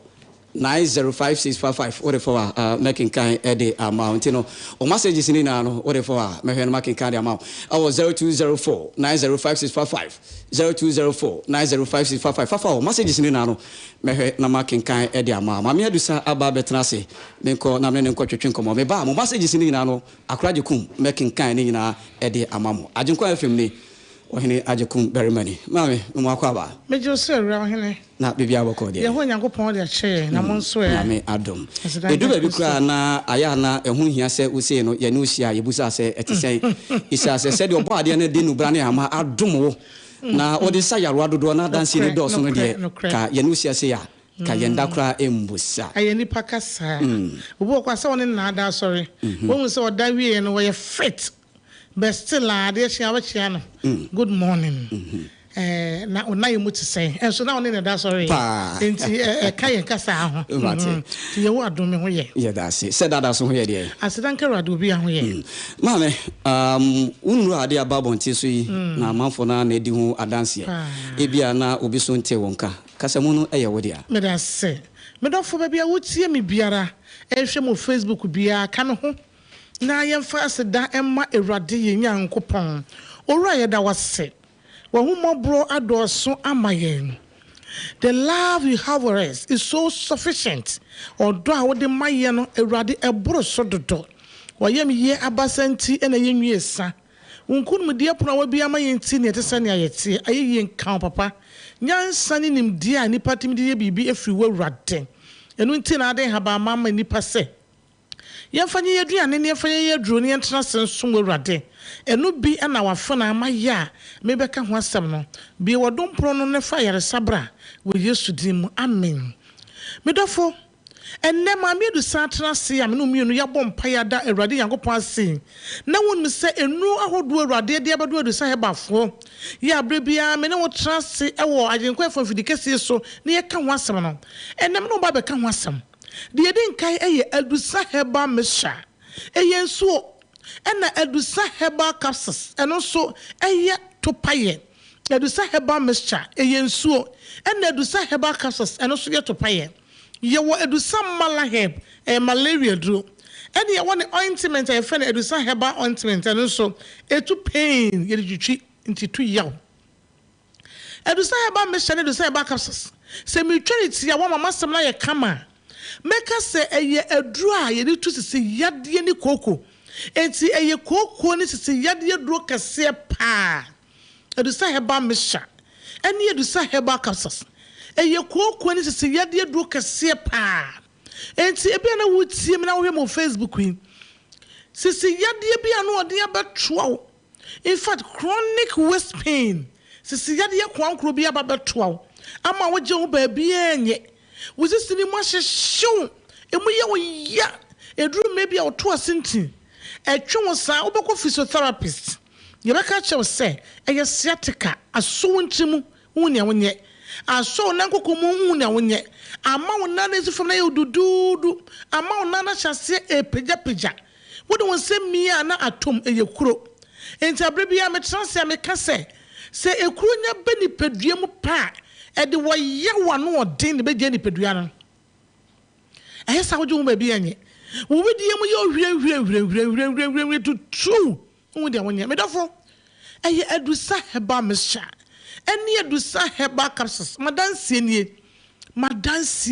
905655 wode for making kind ede amount no o messages ni na no wode for mehwe making kind amount awo 0204 905655 0204 905655 fafa o messages ni na no mehwe na making kind ede amount mame adusa aba betena se menko na mene nko twetwe nkomo me ba mo messages ni na no AGYEKUM making kind ni na ede amamo AGYEKUM FM ni OHENE AGYEKUM berima ni mame mo akwa ba mejo se ra OHENE na bibia boko de ye ho Nyankopon de che na mo nso ya mame adom edu ba bi kra na aya na ehu hia se use no ye ne usia ye busa se etisen isa se de obo ade na de nu bra ne ama adom wo na odi sa yaro adodo na dansi ni do so no de ka ye ne usia se ya ka ye ndakra embusa aye ni pakasa obo kwa se woni na ada sorry wo se oda wie no we fit but still ade chia ba chia no good morning na onaye mu to say and so now oni na da sorry enti kayen kasa ho ti ye wo adome ho ye ye da se said that so ho ye de asedan ka rado bi ho ye mame unu ade ababonti so yi na manfo na edi ho adanse e bia na obi so nte wonka kasamu no eye wodia me da se me do fo ba bia wotie me biara ehwe mo Facebook bia ka no ho na yemfa aseda emma ewrade ye nyankopon owura ye da wase wo humobro adoso amayen. The love you have for us is so sufficient. Odo a wode maye no ewrade eboro so dodo wo yem ye abasanti ena ye nwiesa unkunu de apona wa bia ma yenti ne tese ne ayete ayeyi nkan papa nyansa ne nimdi a nipa timdi ye bibi efri wa wrade enu nti na ade haba mama nipa se yefanye yeduane ne yefanye yeduro ne yentena senso wa wrade enu bi ana wafana amaye a mebeka ho asem no bi wodompro no ne fa yare sabra wo Yesu dim amen medofo enne ma me du satena se am no mienu yabɔ mpaya da Awurade Yankopɔn ase na wonu sɛ enu ahodo Awurade de abedo adu sa hebafo ya brebia me ne wo tra se ɛwɔ agyenkwa afɔ fidikɛse so ne yɛka ho asɛm no enne me no ba bɛka ho asɛm de yɛde nkai ɛyɛ adusa heba mesha ɛyɛ nsuo ɛna adusa heba capsules ɛno so ɛyɛ topaye adusa heba mesha ɛyɛ nsuo ɛna adusa heba capsules ɛno so yɛ topaye yewo edusa malaheb malaria dro ene ye won ointment e fe na edusa heba ointment eno so etu pain ye ditwi ntitu yaw edusa heba me hye edusa heba capsules se mi tweliti ya wo mama sem na ye kama meka se eye aduru a ye ditu sisi yade ni koko enti eye koko ni sisi yade duro kase pa edusa heba me hye ene edusa heba capsules eye koko ni sisi yade duro kase pa enti ebia na wutie me na wo mo Facebook yin sisi yade bia no ode abetwa in fact chronic waist pain sisi yade kwankro bia babetwa ama wo je wo ba bia enye wo sisi ni mo hyehyew emu ye wo ya eduru me bia wo to asinti etwe wo sa wo beko physiotherapist ye beka chew se eye sciatica aso ntimu wunya wonye aso nankokomu wunya wonye ama wona na esi fam na ye dududu ama wona na hyase epeja wode won se mia na atom eye kuro enti abrebia me transe me kase se ekuro nya beni pedua mu pa e de wo ye wano odin ne beje ni pedua no ehesa woje wo ba bia nye wo bidie mu ye ohwire tutu wo de wonye me dofo eye adusa heba mesha eni adusa heba capsules madansie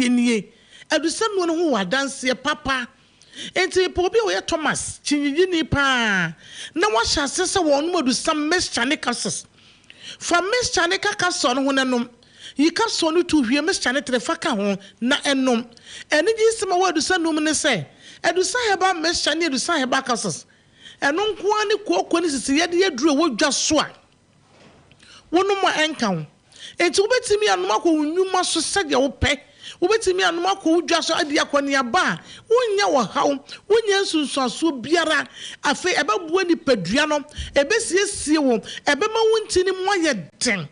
nie adusa no ho wadansie papa enti po bi wo ye Thomas chinyigi ni pa na wo hyase se wo no adusa mesha ne capsules fa mesha ne capsules no ho nanom yi capsules no tu hwie mesha ne trefa ka ho na enom eni gi sima wo adusa no ne se adusa heba mesha ne adusa heba capsules eno nko ani kokko ni sisi yede yeduro wo dwa so a wono mo enka ho enti wo betimi anoma akọ unwuma so sege wo pe wo betimi anoma akọ udwa so ade akọni aba wonya wo haw wonya nsunsuaso biara afi ebebuo ni padua no ebesiesie wo ebema wontini moye den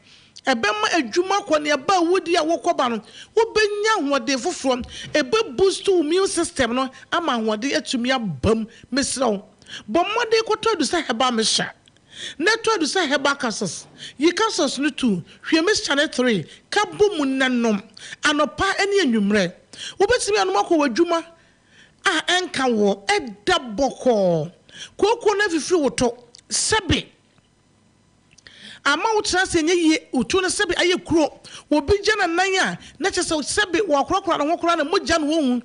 ebema adwuma akọni aba wodi a wokoba no wo benya hode foforo boost immune system no ama hode atumi abam mesraw bomode koto adusa heba mesha neto adusa heba capsules yi capsules no tu hweme channel 3 kabomu nanom anopa ene anwumre wobetimi anom akọ wadwuma a enka wo eda boko koko na fifi woto sebe ama wo trase nye ye woto na sebe aye kuro obi gya nan a na kyese sebe wo korokora na hokora na mogya no hu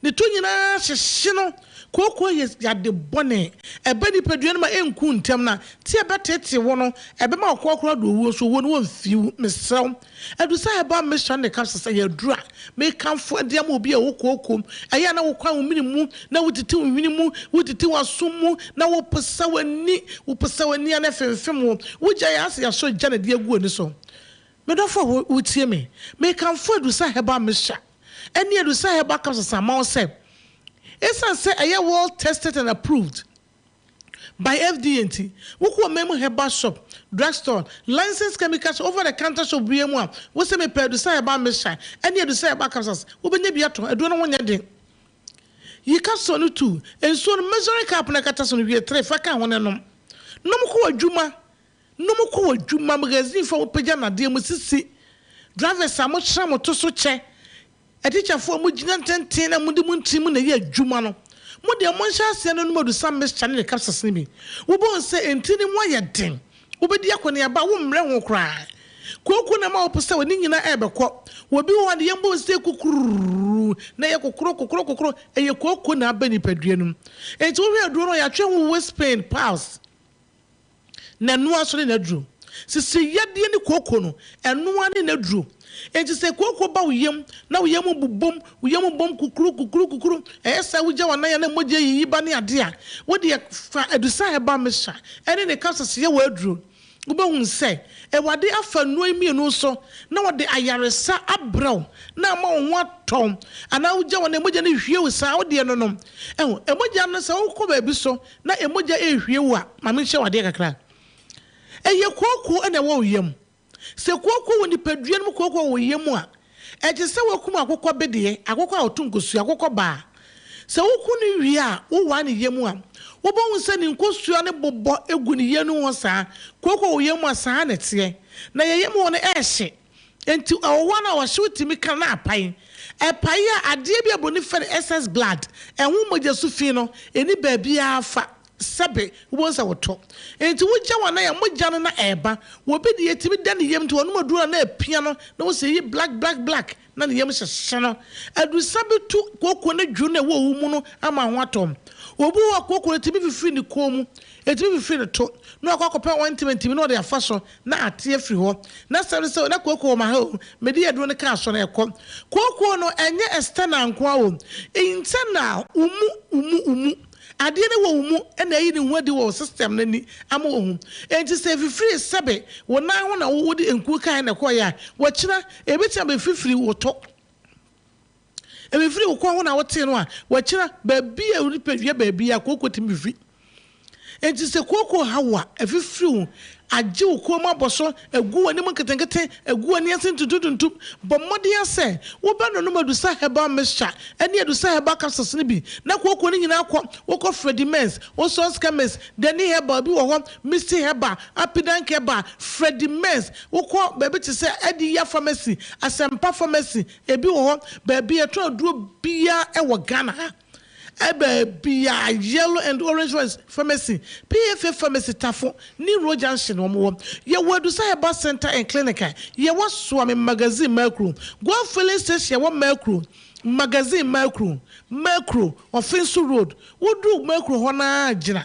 ne to nyina hyehye no koko ya de bone ebe ni pedua no ma enku ntem na ti ebetete wo no ebe ma okokora do wo so wo no wonfiu mesraw adusa eba mesha ne capsules ya dura me kanfo de am obi a wo koko eya na wo kwan wo minimu na wo titi wo minimu wo titi wasomu na wo pesa wani na femfem wo gya ya ase ya so gya na de agu ani so me do fo wo tie me kanfo adusa eba mesha eni adusa eba capsules ama wo se say a well tested and approved by FDA. Who memo herbal shop, drugstore, licensed chemicals over the counter shop BM1. What's a pair to say about Mesha? Any to say about capsules? Who be nebiato? I don't know when you're doing. You can't so no two, and so measuring cap and a catastrophe be a tray for can one and no. No more Juma magazine for Pajana, dear Mississippi. drivers are much some to so che a teacher for mujina 10 and mudimun team in a year jumano. Mudi a monsha send no more some miss channel capsa snimmy. We won't say in tinny wire ding. Ubediakoni about woman will cry. Koko na ma oposa wani nyina ebekọ wo bi wo de yembo se kukuru na ye kokoro eye koko na aba ni paduanum enti wo hwe aduro no ya twe wo West Spain pals na no aso na duro sisi yade ni koko no eno ani na duro enti se koko ba wo yem na wo yem bom kukuru esa wo gya wana ya na moje yi ba ne ade a wo de fa adusa heba mesha ene ne kapsa ye wo aduro Ubahun say, a wadi afa no emi no so, na wadi ayaresa abraw, na ma what tom, and now Jawan emoja ni hwie sa odi no no. Emoja no sa wo ba so, na emoja hwie wa, mame hye wadi kakra. Eye koko na wo yam. Se koko woni padua no koko wo yam a, e je se wakum akokọ bede, akokọ otunkosu, akokọ ba. Se wo ku ni wie a, wo wa ni yam a. Wobon se ni nkosua ne bobbo egu ni yenu ho saa koko wo yemu asaa na tie na yeyemu wo ne ehye enti awowa na wo hwetimi kan na apai epai a ade bia boni fe SS blood enwo moja su fi no eni ba bia fa sebe wobon se woto enti wogya wana ya moja no na eba wo bi de yetimi da ne yem to wono madura na apia no na wo se yi black na ne yem hye no adu sabe tu koko na dwu na wo mu no ama ho atom obu wa kokoro tibi fifi ni komu etibi fifi ni to no akwakopa 120 no de afaso na ate afiri ho na sare se na kokoro ma ha medi yedro ne ka so na ekọ kokoro no enye external nko awo internal umu ade ne wo umu na yi ni hwadi wo system na ni ama wo hu enti se fifi sebe wo na ho na wo di enku kan na koya wo kira ebetia be fifi wo to Every ukwa na wote no a wakira baabi a uri pedua baabi a koko timifi enti se koko hawa afifiri agye ukwa ma boso egu ani manketenkete egu ani asentututuntu bomode ase wo ba no madusa heba mesha ani adusa heba capsules ne bi na koko ni nyina akọ wokọ Freddy Mens wo sos chemist dani heba bi wo ho Misty heba apidank heba Freddy Mens wokọ baabi te se Adiya pharmacy Asempa pharmacy ebi wo ho baabi eto aduro bia e wo Ghana Bia yellow and orange pharmacy, PFA pharmacy tafo, ni road junction omo. Ye wadu sa heba center and clinic. Ye was swami magazine macro. Go filling station ye macro. Magazine macro on Finsu Road. Wodu macro hona jina.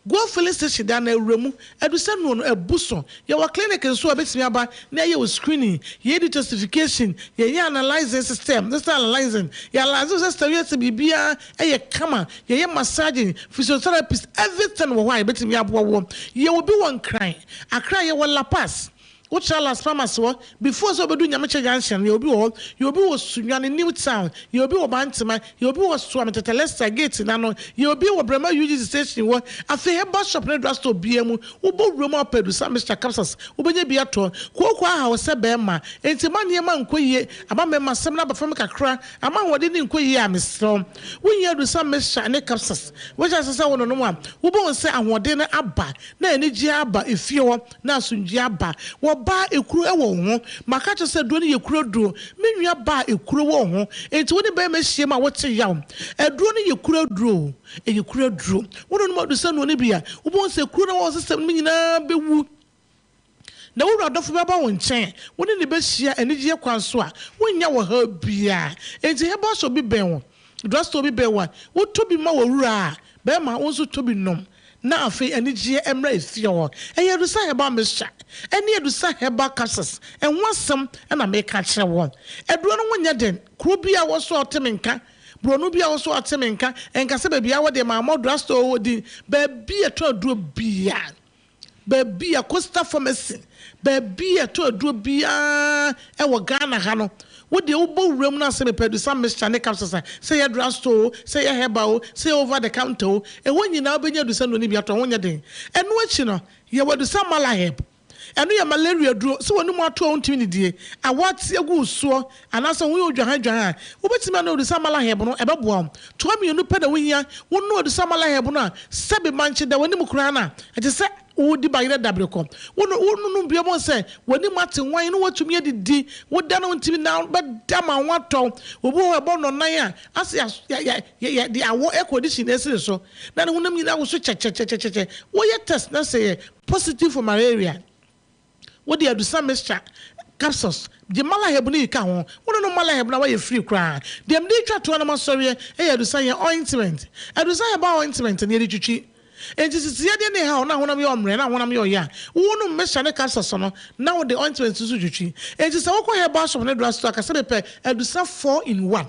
Go filling station down na remu edusa no no ebuso ye wa clinic nso abetimi aba na ye screening ye justification ye analyzing system this analyzing ye analyzing system ye se bibia ye kama ye massaging physiotherapist everything wo why betimi abo wo ye will be one cry akra ye wala pass what shall last farmers before so bedu nyameche junction you be was Sunyani New Town you be Obantima you be was Swamata Leicester Gate nano you be wa Brema UG station wo afi heba shop na drugstore biemu ubo Roma pedu sa Mr. Capsules ubenye bi ato kokwa ha wo se be ma enti mane ma nkoyie aba mema sem na ba fam kakra ama wode ni nkoyie a mesrom wonya du sa Mr. ne Capsules wo ja sesa wo no no a ubo won se ahode na aba na enigi aba efie wo na asunji aba wo ba ekuru ewo ho maka cho se do ne yekuru do menua ba ekuru wo ho enti woni ba mehie ma wote yaw eduro ne yekuru do eyekuru do wono no madu se no ne bia wo bon se ekuru na wo system nyina bewu na wo radofo ba wo nchen woni ne behia enigye kwanso a wonya wo ha bia enti he ba so bi ben wo drugstore bi ben wa wo to bi ma wo wura be ma wo so to bi nom na afi enigye emra efie ho eyedu sa heba mesha eni edu sa heba capsules enwasem na meka kire wo eduro no wonya den kro bia wo so otemenka bronu bia wo so otemenka enka se bia wo de ma drugstore wo di ba bia to aduro bia ba bia Costa pharmacy ba bia to aduro bia e wo Ghana ha no what the ubo room na se me pedu some Mr. ne capsules say ya drugstore say ya herbal say over the counter and when you now be do send oni biato wonya den and what you know ya wadu some malaheb and you malaria dro so wonu mo ato on timi die a what egu so and aso we odwan ubetimi na do some malaheb no e beboa to me no peda wonya wonu do some malaheb no sebe manche da woni mukura na ati se di ba yire dabre ko wonu bia mo say woni mate wan no watumi adidi woda no ntimi na ba dama wato obu ho ebo no nan a ase ya di awo condition esire so na ne hunam nyina wo so che wo ye test na say positive for malaria wo di adusa mixture capsules the malaheb ni ka ho wo no malaheb na wa free kra dem dey twa to na masori e adusa ye ointment adusa ye ba ointment na ye twitwi enti sisi ye de ne ha na honam ye omre na honam ye oya wo no mixture ne capsules no na wo the ointment so twitwi enti se wo ko he ba shop ne drug store ka se be pe adusa 4 in 1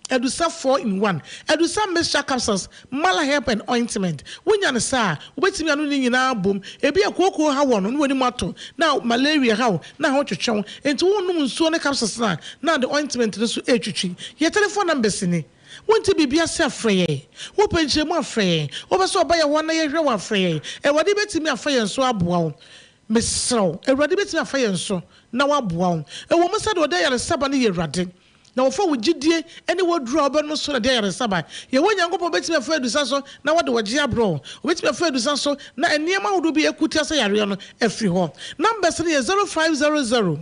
Edusa 4 in 1. Edusa mixture capsules, malaheb and ointment. When you say, waiting anu ni nyina bom. Ebi akoko ha wono no wani mato. Now malaria how? Now how to chon. Enti wonu nsuo ne capsules na. Now the ointment no so etwitwi. Your telephone number sini. Won't be se afreye. Wo penche mo afreye. Wo be so oba ye wona ye hwe wa afreye. E wade betimi afreye nso aboa wo. Mesro. E wade betimi afreye nso na wa aboa wo. E wo mo se de oda yare saba ne ye wade. Now, for we GDA, any word draw, but no sooner there is Sabbath. You want young people bet me afraid to so now what do Wajia bro? Bet me afraid to so now and near would be a kutia say Ariano every home. Number 0500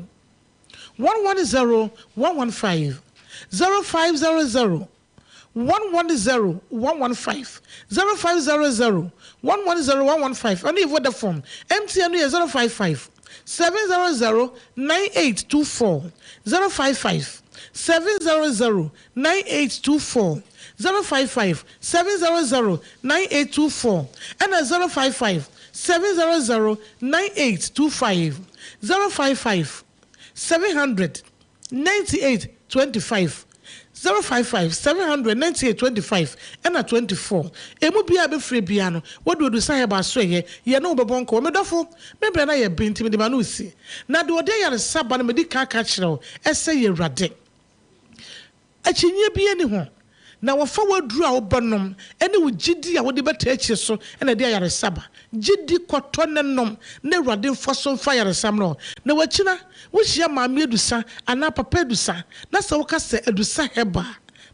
110 115 0500 110 115 0500 110 115 and if what the phone MTN is 055 700 9824 055 700-9824 055-700-9824 and 055-700-9825 055-700-9825 055-700-9825 and 24 emu bia be free bia no what do say ba so ye no be bonko me dofo me bra na ye binti me de ma no si na de ode yare saba na me di ka kire ese ye wrade achinye bia ni ho na wo fa waduru a wo banom ene wo gidi a wo de beta achi so ene de yare saba gidi kwoto ne nom na wrade mfaso mfa yare sam no na wachina wo hia maame edusa ana papa edusa na se wo ka se edusa heba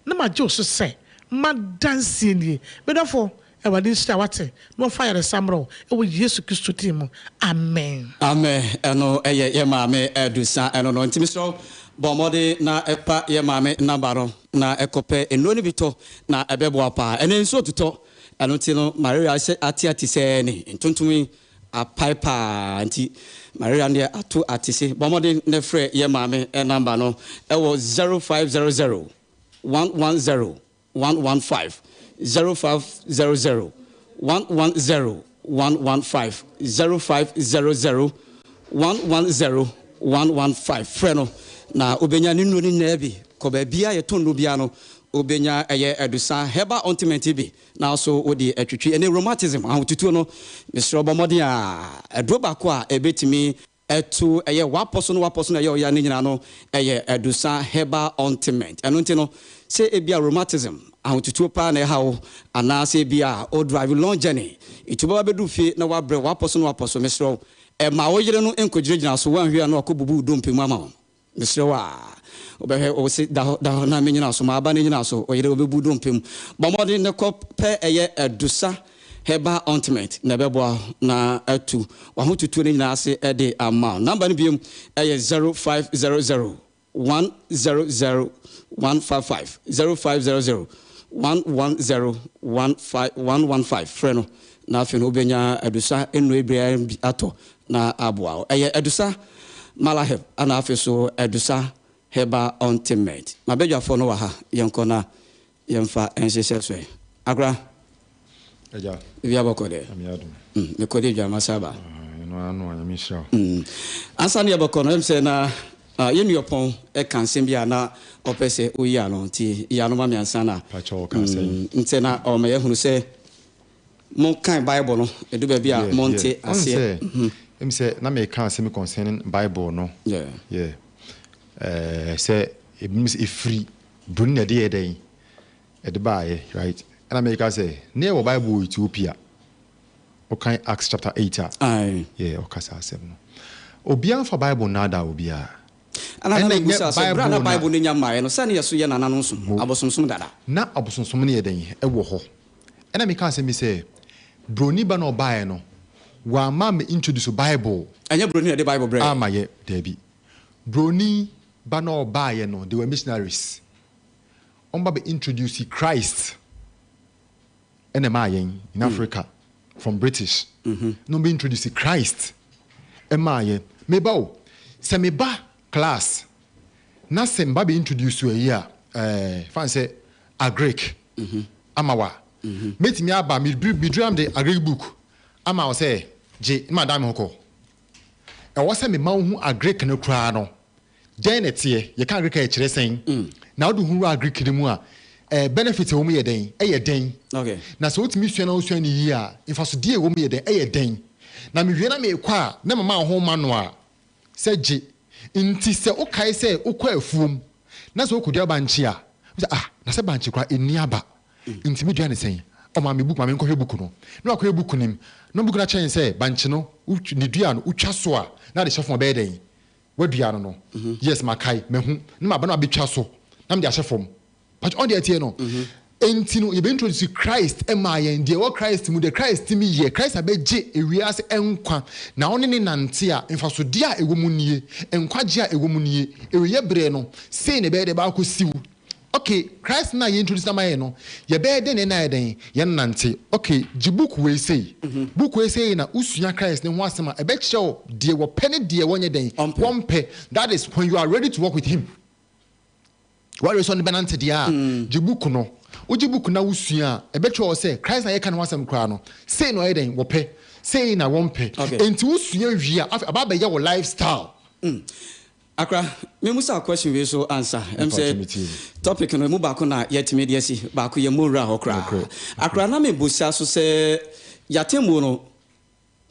na ma je so se ma dansie ni bedafo e wadi sta wate no fa yare sam ro e wo Yesu Kristo tim amen amen eno eye ye maame edusa eno no ntimi so bomode na epa ye maame na baro na ekope enoni bito na ebebo apa ene nso tuto eno ti no Maria ati se ni ntuntumi apaipa anti Maria ne atu atise bomode ne frɛ ye maame number no ewo 0500 110 115 0500 110 115 0500 110 115 freno na obenya ni no ni na bi ko ba bia ye tondo bia no obenya eye edusa heba ointment bi na so odi atwitwi ene rheumatism ahotutu no misro bomode a edoba ko a ebetimi etu eye waposo no eye oya ni nyina no eye edusa heba ointment eno nti no se ebia rheumatism ahotutu pa na ha wo ana se bia o drive long journey ituba bedu fie na wabre waposo misro e ma wo yire no enkogiregyina so wanhwe na akobubu dompemu ama wo misro wa obehe o se da na menyina so ma aba ne nyina so oyire obebu dompemu bomode ne ko pe eye edusa heba ointment na bebo na atu wa hotutu ne nyina ase e de amount number ne biom eye 0500 100 155 0500 110 115 freno na afi no obenya edusa enu ebia ato na aboa eye edusa malaheb ana afi so edusa heba ointment mabedwafo no wa ha yenko na yemfa enhyehyɛ so agra eja bia bokode amiado me kode dwa masaba no anu anya misha ansa ne bokono emse na yenu yopon e kansem bia na opese oyi ano ti ya no ma me ansa na pacho kansen nte na o me yehunu se mon kan bible no edu ba bia monte ase emse na me kan se me concerning bible no yeah say it free bring the day day at the buy right and I make say near bible Ethiopia okay Acts chapter 8 aye yeah okay say 7 obia for bible nada obia ana na gusa so bra na bible ne nyama no sane yeso ye nana no so abosomsom dada na abosomsom ne ye den e wo ho and I make say me say broni ba no buy no wa ma me introduce Bible anya broni the Bible bread ama ye debi broni ba na oba ye no they were missionaries omba be introduce Christ enema yen in Africa from British no be introduce Christ ema ye meba o se meba class na se mba be introduce we here fan say a Greek amawa metimi aba me drum the a Greek book ama o say je madam hoko e wo say me ma hu a Greek no kra no den etie ye kan Greek e kire sen na wo hu a Greek ni mu a benefit wo mu ye den e ye den okay na so otimi sua na wo sua ni yi a infaso die wo mu ye den e ye den na me hwe na me kwa na mama ho ma no a se je nti se o kai se o kwa afuom na so okodi abanchi a na se banchi kwa eni aba nti me dua ne sen o ma me book ma me nkɔhwɛ book no na akɔhwɛ book nim no book na chen se banchi no ni dua no utwa so a na de hyɛfo be den wadua no yes makai mehu na ma ba na betwa so na me de ahyɛfo but on the etie no enti no ye be introduce Christ emayen de wo Christ mu de Christ mi ye Christ abeje ewiase enkwa na one ne nante a mfaso de a ewo mu nie enkwaje a ewo mu nie ewiye bre no sei ne be de ba ko siwu okay Christ na ye introduce na no ye be de ne na eden ye nante okay ji book we say na usua Christ ne ho asema ebe kyerɛw de wo pene de wonye den wompe that is when you are ready to work with him what is on the benante dia ji book no oji book na usua ebetwa say Christ na ye kan wasem kra no say no eden wo pe say na wompe enti usua wi aba be ye wo lifestyle akra me musa question we so answer say topic no mu ba ko na yetime de asi ba ko ye mora okra akra na me busa so say yatemu no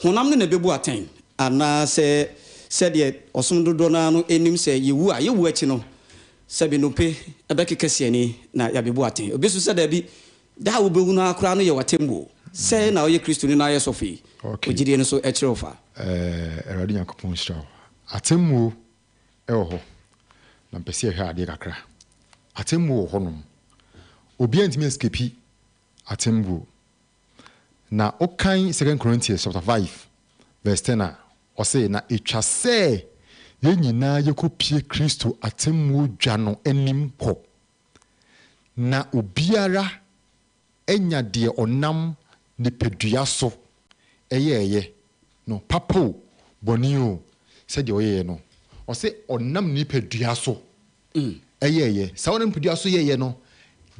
honam ne na bebu aten ana say de osom dodo na no enim say yewu a yewu achi no sabi no pe abeke kasiani na yabebu aten obi so say da bi da wo bewu na akra no ye watembu say na oye Kristo ni na ye sofi ogide no so e kire ofa erade yakopon straw atemu ho na mpese ehwe ade kakra atemu ho no obi antimi escape atemu na okan 2 Corinthians chapter 5 verse 10 o say na etwa se ye nyina yekopie Kristo atemu dwa no anim po na obiara enya de onam ne pedua so eye no papo bonio se de oyeye no o say onam ne pedua so eye sa onam pedua so ye no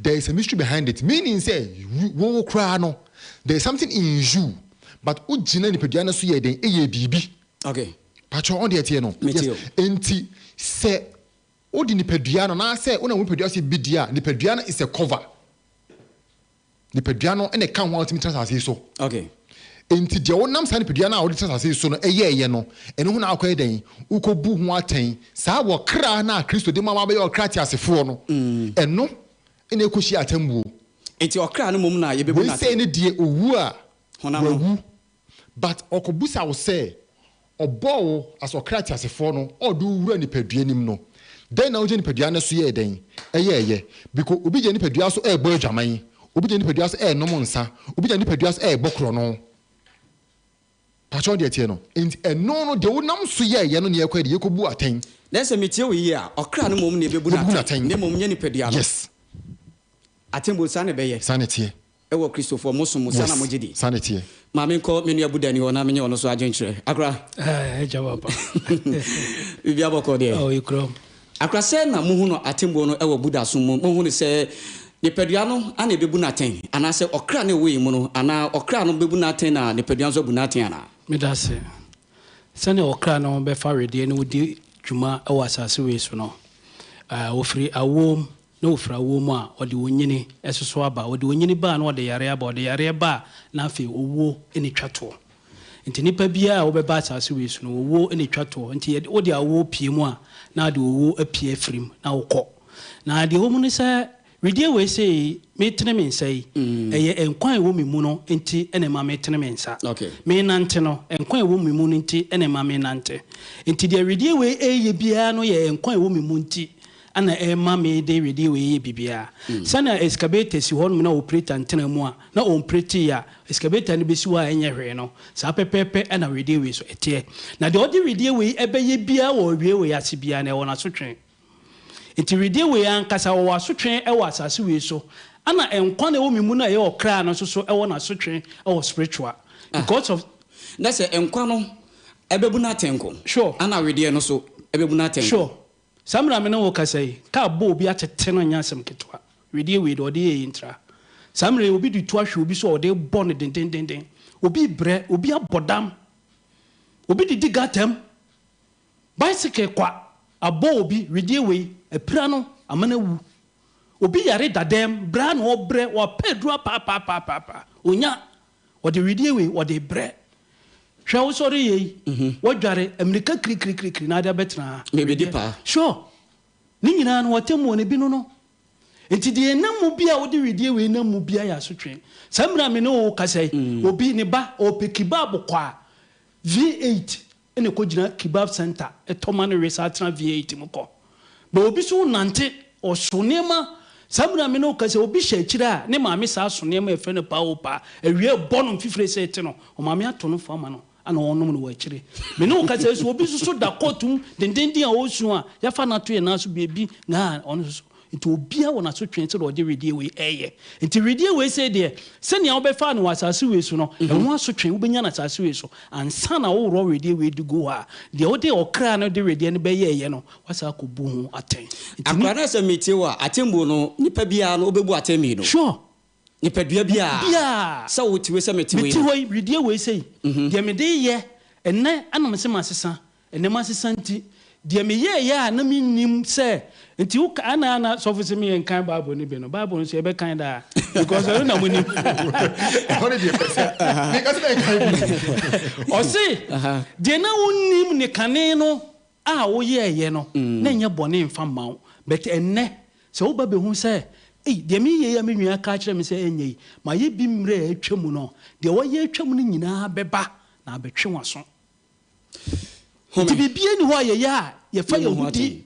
there is a mystery behind it, meaning say wo kra no there is something in you but ugina ne pedua no so ye den eye bibi okay pacho on the tie no yes enti se odi ne pedua no na say una wo pedua so bidia ne pedua no is a cover ne pedua no ene kan ho ultimate transase so okay enti de wonam sa ne pedua na wo transase so no eye no ene ho na akwa den ukobu ho aten sa wo kra na Kristo de mama be yo kra ti asefo no eno ene ekoshi atambuo enti okra no mom na ye bebu na we say ne die owu a honam but okobusa wo say obo as okra ti asefo no odu wura ni pedua nim no den na wo je ni pedua na so ye den eye because obi je ni pedua so ebo adwaman obi je ni pedua so nom nsa obi je ni pedua so bokro no pacho de tie no eno no de wonam so ye no ne yakwa de yekobu aten na se metie wo yi a okra no mom ne bebu na aten ne mom nye ni pedua no yes atembo sa ne be ye sanete ewo Christopher mosumu sana mojidi sanete ma me nko me nua budani wona me nye ono so agenkyere akra jawaba bibi aboko de ikro akra se na mu hu no atembo no ewo buda so mu hu ne se ne pedua no ana bebu na aten ana se okra ne we mu no ana okra no bebu na aten na ne pedua so bu na aten ana me da se ne okra no be fa rede ne wodi dwuma ewo asase we so no ofri awom no fra wo mu a ode wonyini esoso aba ode wonyini ba na ode yare aba ode yare ba na afi owo eni twato nti nipa bia wo be ba asase we so no owo eni twato nti ode awo pie mu a na ade owo apie afrim na wokɔ na ade wo mu ne sɛ redie we sei me tene me nsai eye enkwan wo me mu no nti ene ma me tene me nsa me nante no enkwan wo me mu no nti ene ma me nante nti de redie we eye bia no ye enkwan wo me mu nti ana ema me de radio we bibia sana excavator si hon na operator antena mu a na operate ya excavator ne besi wa enye hwe no sa pepepe ana radio we so ete na de odi radio we ebeye bia wo wie we ase bia na wona so twen enti radio we ankasa wo aso twen e wo asase we so ana enkwa na wo mimu na ye okra no so e wo na so twen e wo spiritual because of that's enkwa no ebebu na tenko sure ana radio no so ebebu na tenko sure samra me no wo kasai ka bo obi atete no nyasem ketwa radio we do de intra samra obi du to ahwe obi so de bo ne den obi bre obi abodam obi di gatem bicycle kwa abo obi radio we epira no amana wu obi yare dadem bra no obre wo pedro pa onya wo de radio we wo de bre hwa wo sori yi wo dware america kri na da betra maybe deeper sure ni nyina no watemu ne bi no enti de namu bia wo de radio we namu bia ya so twen samra me no kasai obi ne ba o pekibab kwa V8 ene ko gina kebab center etomane resatra V8 mko ba obi so nante o sonema samra me no kasai obi hye kira ne maame sa sonema efe ne pa opa ewie bonum fifre se ete no o maame ato no fama no ana onum no wakire me no kasai so obi so da kotum dendendi a osu a ya fa na to ye na so bebi na ono so into obia wona so twen se do de radio we eye into radio we say there se nia obefa no wasase we so no enwo so twen ubenya na asase we so ansa na wo ro radio we do go ha de o de okra no de radio ne be ye no wasa ko bu hu aten akra na se metie wa atembu no nipa bia no obebu atemi no sure nipa dua bia sa wo tiwe se metie we radio we say de me de ye enne anam se masesa enne masesa nti de me ye ya na mi nim se nti u ana so for me en kan bible ni be no bible so e be kan da because I don't money how did you say because they kan o see de na unim ni kane no a wo ye no na nya bone mfa ma but enne so wo ba be hu say de me ye ya me nua ka kire me say enye ma ye bi mre atwam no de wo ye atwam no nyina beba na betwe waso nti bibie ni ho ye ya ye fa ye hudi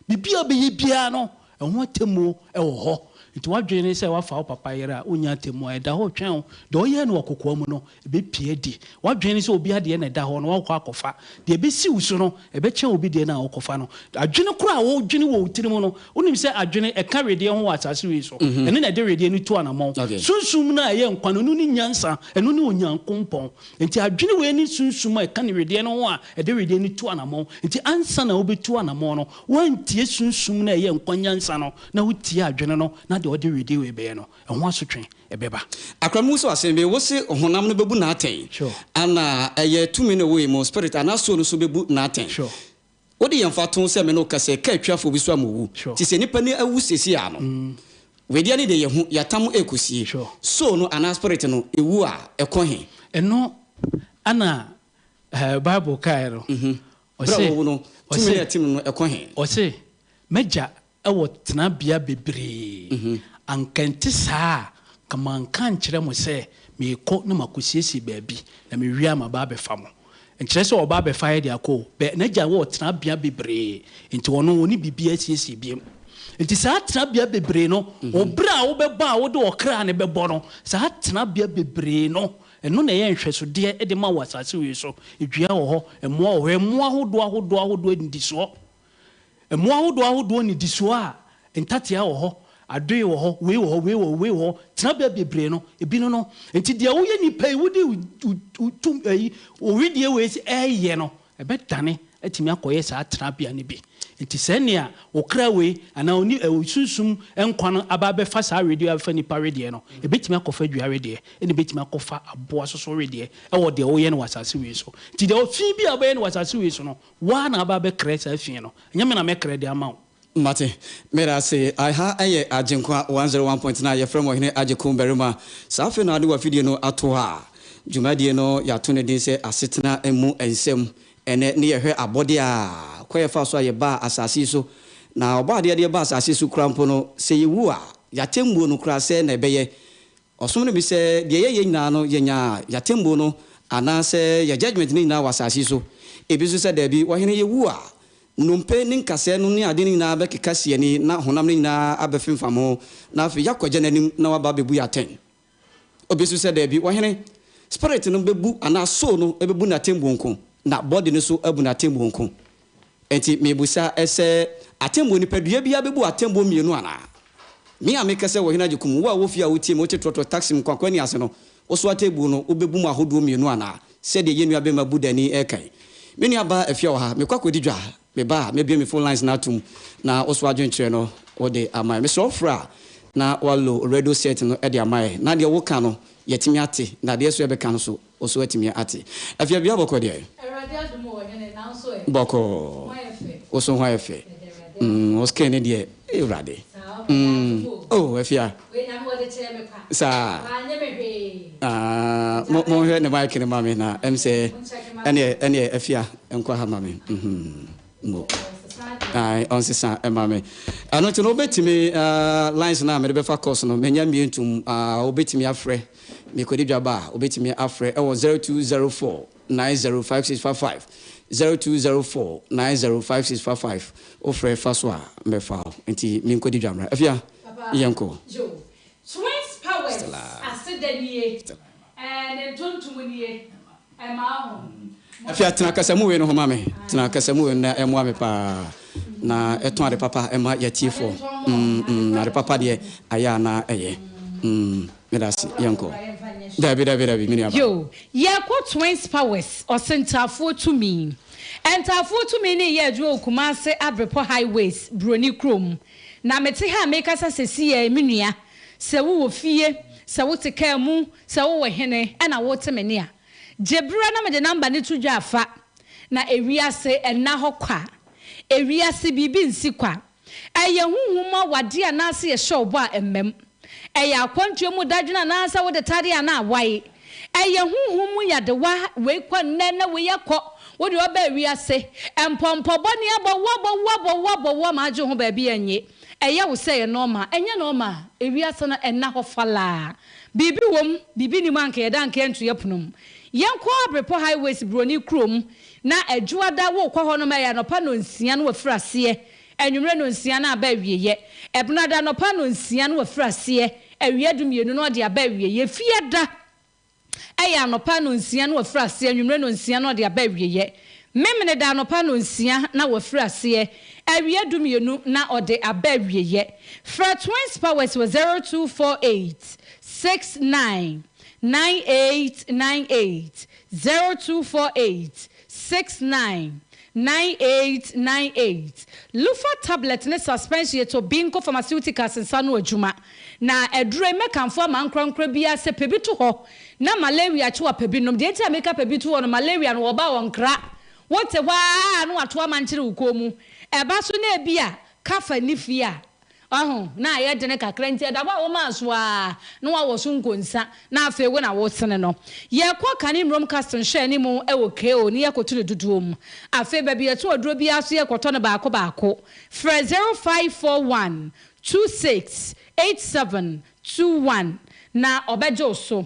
bibia be ye bia no ehwo atemu ewo ho nti wadwene se wafa papa yera onya atemu eda ho twen de oye no okokwa mu no ebe pie di wadwene se obi ade na eda ho no wakwa akofa de ebe si usu no ebe che obi de na okofa no adwene kura wo dwene wo tirimu no onim se adwene e ka rede ho atase wi so ene na de rede ni to anamon sunsum na ye nkwano no ni nyansa eno ni onyankompon nti adwene we ni sunsum e ka ne rede no ho a e de rede ni to anamon nti ansa na obi to anamon no wantie sunsum na ye nkwanyansa no na wutie adwene no na de odi radio we be no ehwo asotwen ebeba akramu so asembe wo se honam no bebu na aten ana eye tumi no we mo spirit ana so no so bebu na aten odi yemfa ton se me no kase ka atwafo bi so amowu ti se nipa ni awu sesi a no we dia ni de ye hu yatam ekosie so no ana spirit no ewu a ekohe eno ana bible kai no o se no tumi ya tim no ekohe o se meja ewo tena bia bebre ankante saa kama nkan kire mo se me ko na makosiesi baabi na me wia ma ba be famo nkire se oba be fa de akọ be na gya wo tena bia bebre nti wono woni bibia siesi biem nti saa tena bia bebre no obra wo be ba wo de okra ne be bo no saa tena bia bebre no eno na ye nhweso de e de ma wasase wi so edua wo ho emo ahodo ndiso emo ahodo ni diso a entatia wo ho adoe wo ho we wo tena bia bebre no ebi no enti de wo ye nipa e wodi tum owidie we si eye no ebetane atimi akoye saa tena bia ne bi enti senia okra we ana oni sunsum enkwan aba be fa saa radio afa nipa radio no ebetimi akofa dua radio ene betimi akofa aboa so radio e wo de wo ye no wasase we so enti de ofin bi aba ye no wasase we so no wa na aba be kra saa fin no nyame na me kra de ama Mate, mera say I ha aye AGYEKUM 101.9 ye from OHENE AGYEKUM berima safe na ade wa fidie no ato ha dwumadie no ya to ne din se ASETENA emu ensem ene ne ye hwe abode a koye fa so ye ba asase so na oba de ba asase so krampo no se ye wu a ya tembuo no kra se na beye osom ne bi se de ye nyina no ye nya ya tembuo no ana se ye judgment ni na wasase so ebi so se da bi OHENE ye wu a nompe ne nkase no ne ade ni na be keka sie ni na honam ni na abefemfam ho na afi yakwaje nanim na waba bebu yaten obesu se da bi ohene spirit no bebu ana soul no bebu na tembu nko na body no so abu na tembu nko enti mebusa ese atembu ni padua bia bebu atembu mienu ana me ameka se ohene AGYEKUM wo a wo fia wo tie mo tetroto taxi mkwakwa ni ase no wo so atembu no obebu mu ahodo mienu ana se de yenu abema budani ekai meni aba afia wo ha mekwakodi dwa meba me bi me phone lines na tum na oso adwenkyere no wo de amai me so fra na wallo radio set no e de amai na de wo ka no yetimi ate na de so e be ka no so oso atimi ate afia bia boko de erade adumo wo hene na so e boko oso ho efe oske ne de erade oh afia we na mo de chere me pa sa anye me hwe mo hwe ne mic ne mame na say ene afia enkwa ha mame mo ai on sisa emame ano to no betimi lines na me be fa course no menya mientum obetimi afre me kodi dwaba obetimi afre e 0204 905655 0204 905655 ofre faswa me fa enti me kodi dwamra afia yanko twins powers asedanie and tontumnie ema afia tena kasamu we no homa me tena kasamu we na emo ame pa na eton ade papa ema yatifo na ade papa de aya na eye medasi yanko dabi mini aba yo yakwa twins powers osentafo to me entafo to me ne ye adwo Kumase Abrepo highways broni krom na mete ha make kasa sesi ya menua se wo fie se wo teka mu se wo hene na wo temene a jebra na me de number ne to dwa afa na ewiase ena hokwa ewiase bibi nsi kwa eye huhuma wade anase ye shobo a emmem eye akwantuo mu dadwena na asa wo de tade ana awai eye huhumu yadewa we kwa nene we yakọ wo de oba ewiase empompo boni abo ma aje ho ba bi anye eye wo se normal enye normal ewiase na ena hofala bibi wom bibi ni manka ye danka entu yepunum yanko Abrepo highways broni krom na adwuada wo kwa hono ma ya no pa no nsia no wafrase enwumre no nsia na aba wieye ebunada no pa no nsia no wafrase awiadumienu no de aba wieye fieda aya no pa no nsia no wafrase enwumre no nsia no de aba wieye memene da no pa no nsia na wafrase awiadumienu na ode aba wieye fra twins powers was 0248 69 9898 0248 69 9898 Lufa tablet ne suspension to Binko Pharmaceuticals nsano adwuma na edure mekanfo ma nkronkro bia se pebi to ho na malaria che wa pebi nom de tia meka pebi to ho no malaria no oba wonkra wote wa no ato amankyere ukomu eba so na ebia kafa nifia na ye de ne kakra nti da ba wo ma so a no wa wo so nkonsa na afa ewo na wo sene no ye kwa kane mrom castle hwe ni mu e wo KO ni ye kotu duduo mu afa ba bi eto oduro bi aso ye koto ne baako fra 0541 268721 na obejo so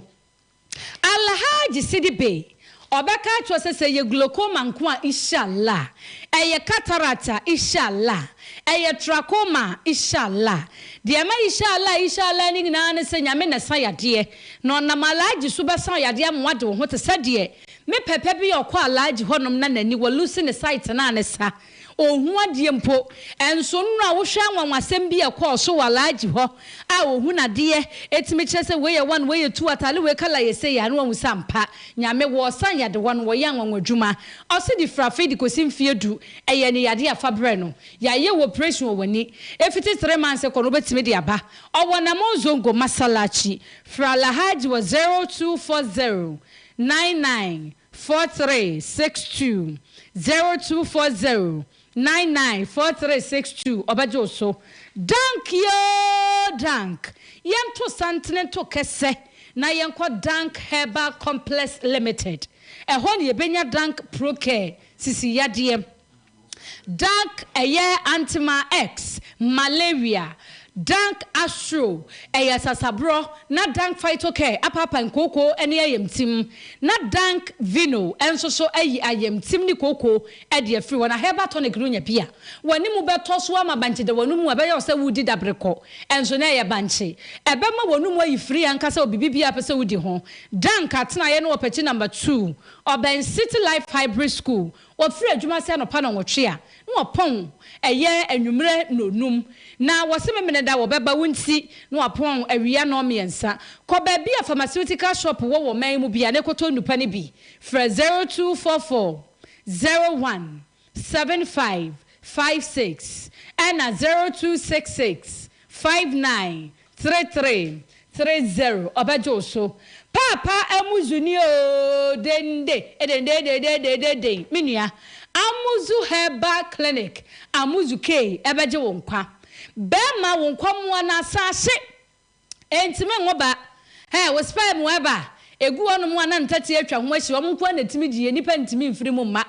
Alhaji Sidibe obeka atwo sese ye glaucoma nko a inshallah eye cataracta inshallah eye trachoma inshallah de ma inshallah ni na ne se nyame na sayade no na Alhaji so be sayade amwade wo ho te sade me pepe bi okọ Alhaji honom na nani wo lusi ne site na ne sa ohun ade mpo enso nra wo hwa anwanwasem bi ekọ so Alhaji ho a ohun ade etimi kyese we ye 1 we ye 2 atale we kala ye se ya no wu sampa nyame wo san yade wo no wo yan wanwadwuma osi di frafe di kosim fiedu eye ne yade afabre no ya ye wo operation wo wani efiti 3 months ko no betimi de aba owo na monzongo masalachi fra Alhaji was 0240 994362 0240 994362 obajo so dank yento santene to kese na yenko dank herbal complex limited ehon ye benya dank procare sisi yade dank eye antima x malaria dank astro sasabro na dank phytocare apapa nkoko ene ayemtim na dank vino enso so ayemtim ni koko de afri wona herbal tonic no nya bia wani mu beto so ama banche de wonu mu abeya se wudi dabreko enso na ye banche ebe ma wonu mu ayifri ankasa obibibia pese wudi ho dank atena ye no opeti number 2 Oben City Life Hybrid School ofri adwuma se no pa no nwotwe a no opon eye anwumre nonum na wosememene da wobeba wunti no opon awia no miensa ko ba bia pharmaceutical shop wo man mu bia ne koto nupa ne bi fra 0244 01 75 56 and 0266 59 33 30 obajo so Papa amuzuni o dende edende minua amuzu herbal clinic amuzu k ebeje wonkwa bema wonkwa mu na asase entime ngoba wo spy mu eba egu wonu mu na ntati atwa ho ahyi wo nkwa na timi die nipa ntimi mfiri mu ma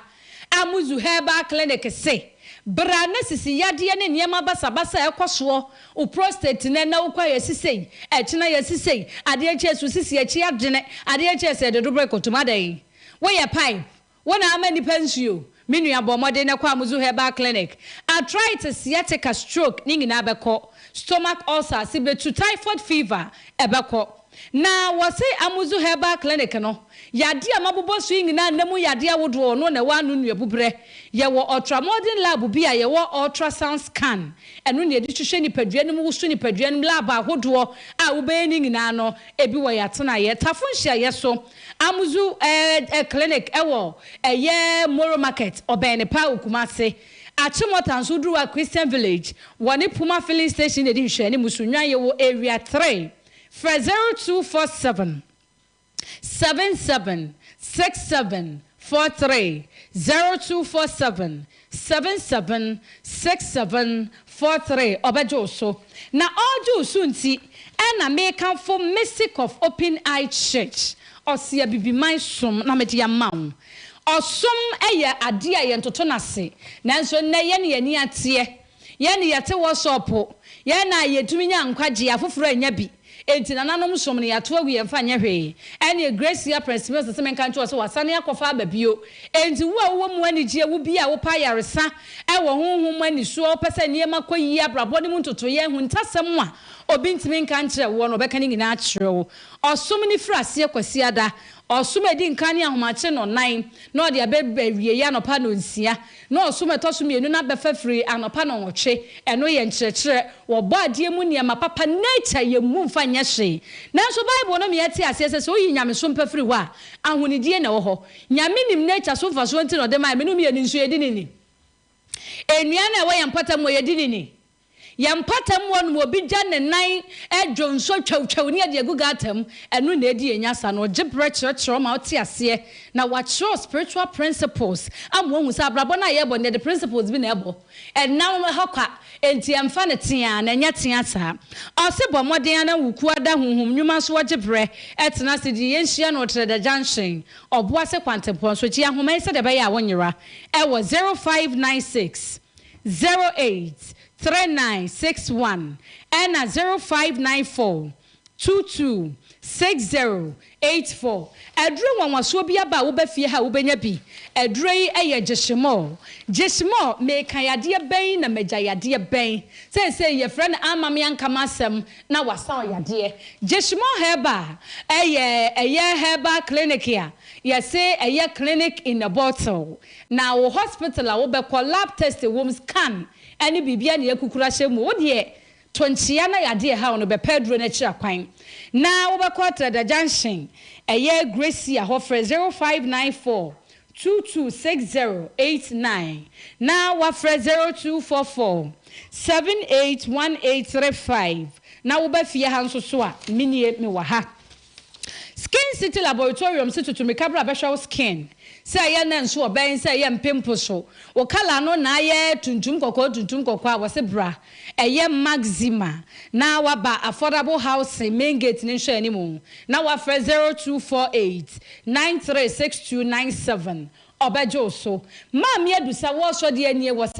amuzu herbal clinic se bra na sisi yade ne niema basabasa ekoso o prostate ne na ukwa yesisei echina yesisei ade echesu sisi echi adwene ade echese de dobre kotumadai we ye pipe wona amani pensuo minu abomode ne kwa amuzu herbal clinic arthritis sciatica stroke ningi na abeko stomach ulcer sibetu typhoid fever ebeko na wose amuzu herbal clinic no yade amabobo so nyina namu yade awodo no na wanu nuabubre ye wo ultramodern lab bia ye wo ultrasound scan eno ne edi hwehwe ni paduanim wusu ni paduanim lab ahodo a wo be ni nyina no ebi wo yatena ye tafonhia ye so amuzu clinic ewo eye moro market obene pa okumase Achimotanso Druwa Christian Village woni Puma filling station edi hwehwe ni musunwan ye wo area 3 for 0247 77 67 43 0247 77 67 43 obejo so na ojo sunti na make for Mystic of Open Eye Church osia bibiman som na media mawo osom eye ade a ye ntoto nase nanso na ye ne ye ni ate ye ne yete workshop ye na ye tumi nya nkwagye afoforo anya bi enti nananom som ne yato agu ye mfa nya hwe ene grace ya principles se men kan to so wasane akofa ababio enti wo mu anigye wo bia wo pa yaresa e wo honhom ani so pese niema koyi abrabo ne mu ntoto ye hu ntasem a obi ntimi nkan kire wo no beka ni nyina akire wo osom ni frase kwasi ada osom edi nkan ni ahomache no nan na ode abewie ya no pa no nsia na osom etoso mienu na befa free anopa no nwotwe eno ye nkirekire wo bo ade mu niema papa nature ye mu mfa nya hwe nanso bible no me yati asese so yi nyame so mpa free ho a ahonidie na wo ho nyame nim nature so fa so nti no de ma me no me ni nso ye di ni enua na wo yampata mo ye di ni yampatam won mo bi gya ne nan edwonso twawtwaw ne ade agugatam enu na edi enyasa no gibre church ma oti ase na wa spiritual principles am won sa abrabo na ye bo ne the principles bi na ebo enam hokwa enti amfa ne tia na nya tia sa ose bo moden na wuku ada honhom nwuma so gibre etena se di yenhia no tre da junction obo ase kwantempon so chi ahoma ise de be ya wonyera e wo 0596 08 3961 and 0594 22 6084 edru wanwaso bia ba wo ba fie ha wo benya bi edru yi eye jeshimo me kan yade ben na meja yade ben say ye friend amame ankamasem na wasa yade jeshimo heba eye heba clinic ya ye say eye clinic in a bottle na wo hospital a wo be call lab test wo scan ani bibia na yakukura hyemu wo de 20 na yade ha no be pedro na kira kwan na wo be quarter da junction eye gracie a hofre 0594 226089 na wa fre 0244 781835 na wo be fie ha nso so a minie me wa ha Skin City Laboratorium sit to recover special skin. Say ya nan so oben say ya mpempo so. O kala no na ye tuntum kokwa was a bra. Eye maxima. Na wa ba affordable house main gate ni hwe animu. Na wa fre 0248 936297. Obejo so. Ma me adusa wo so de anie was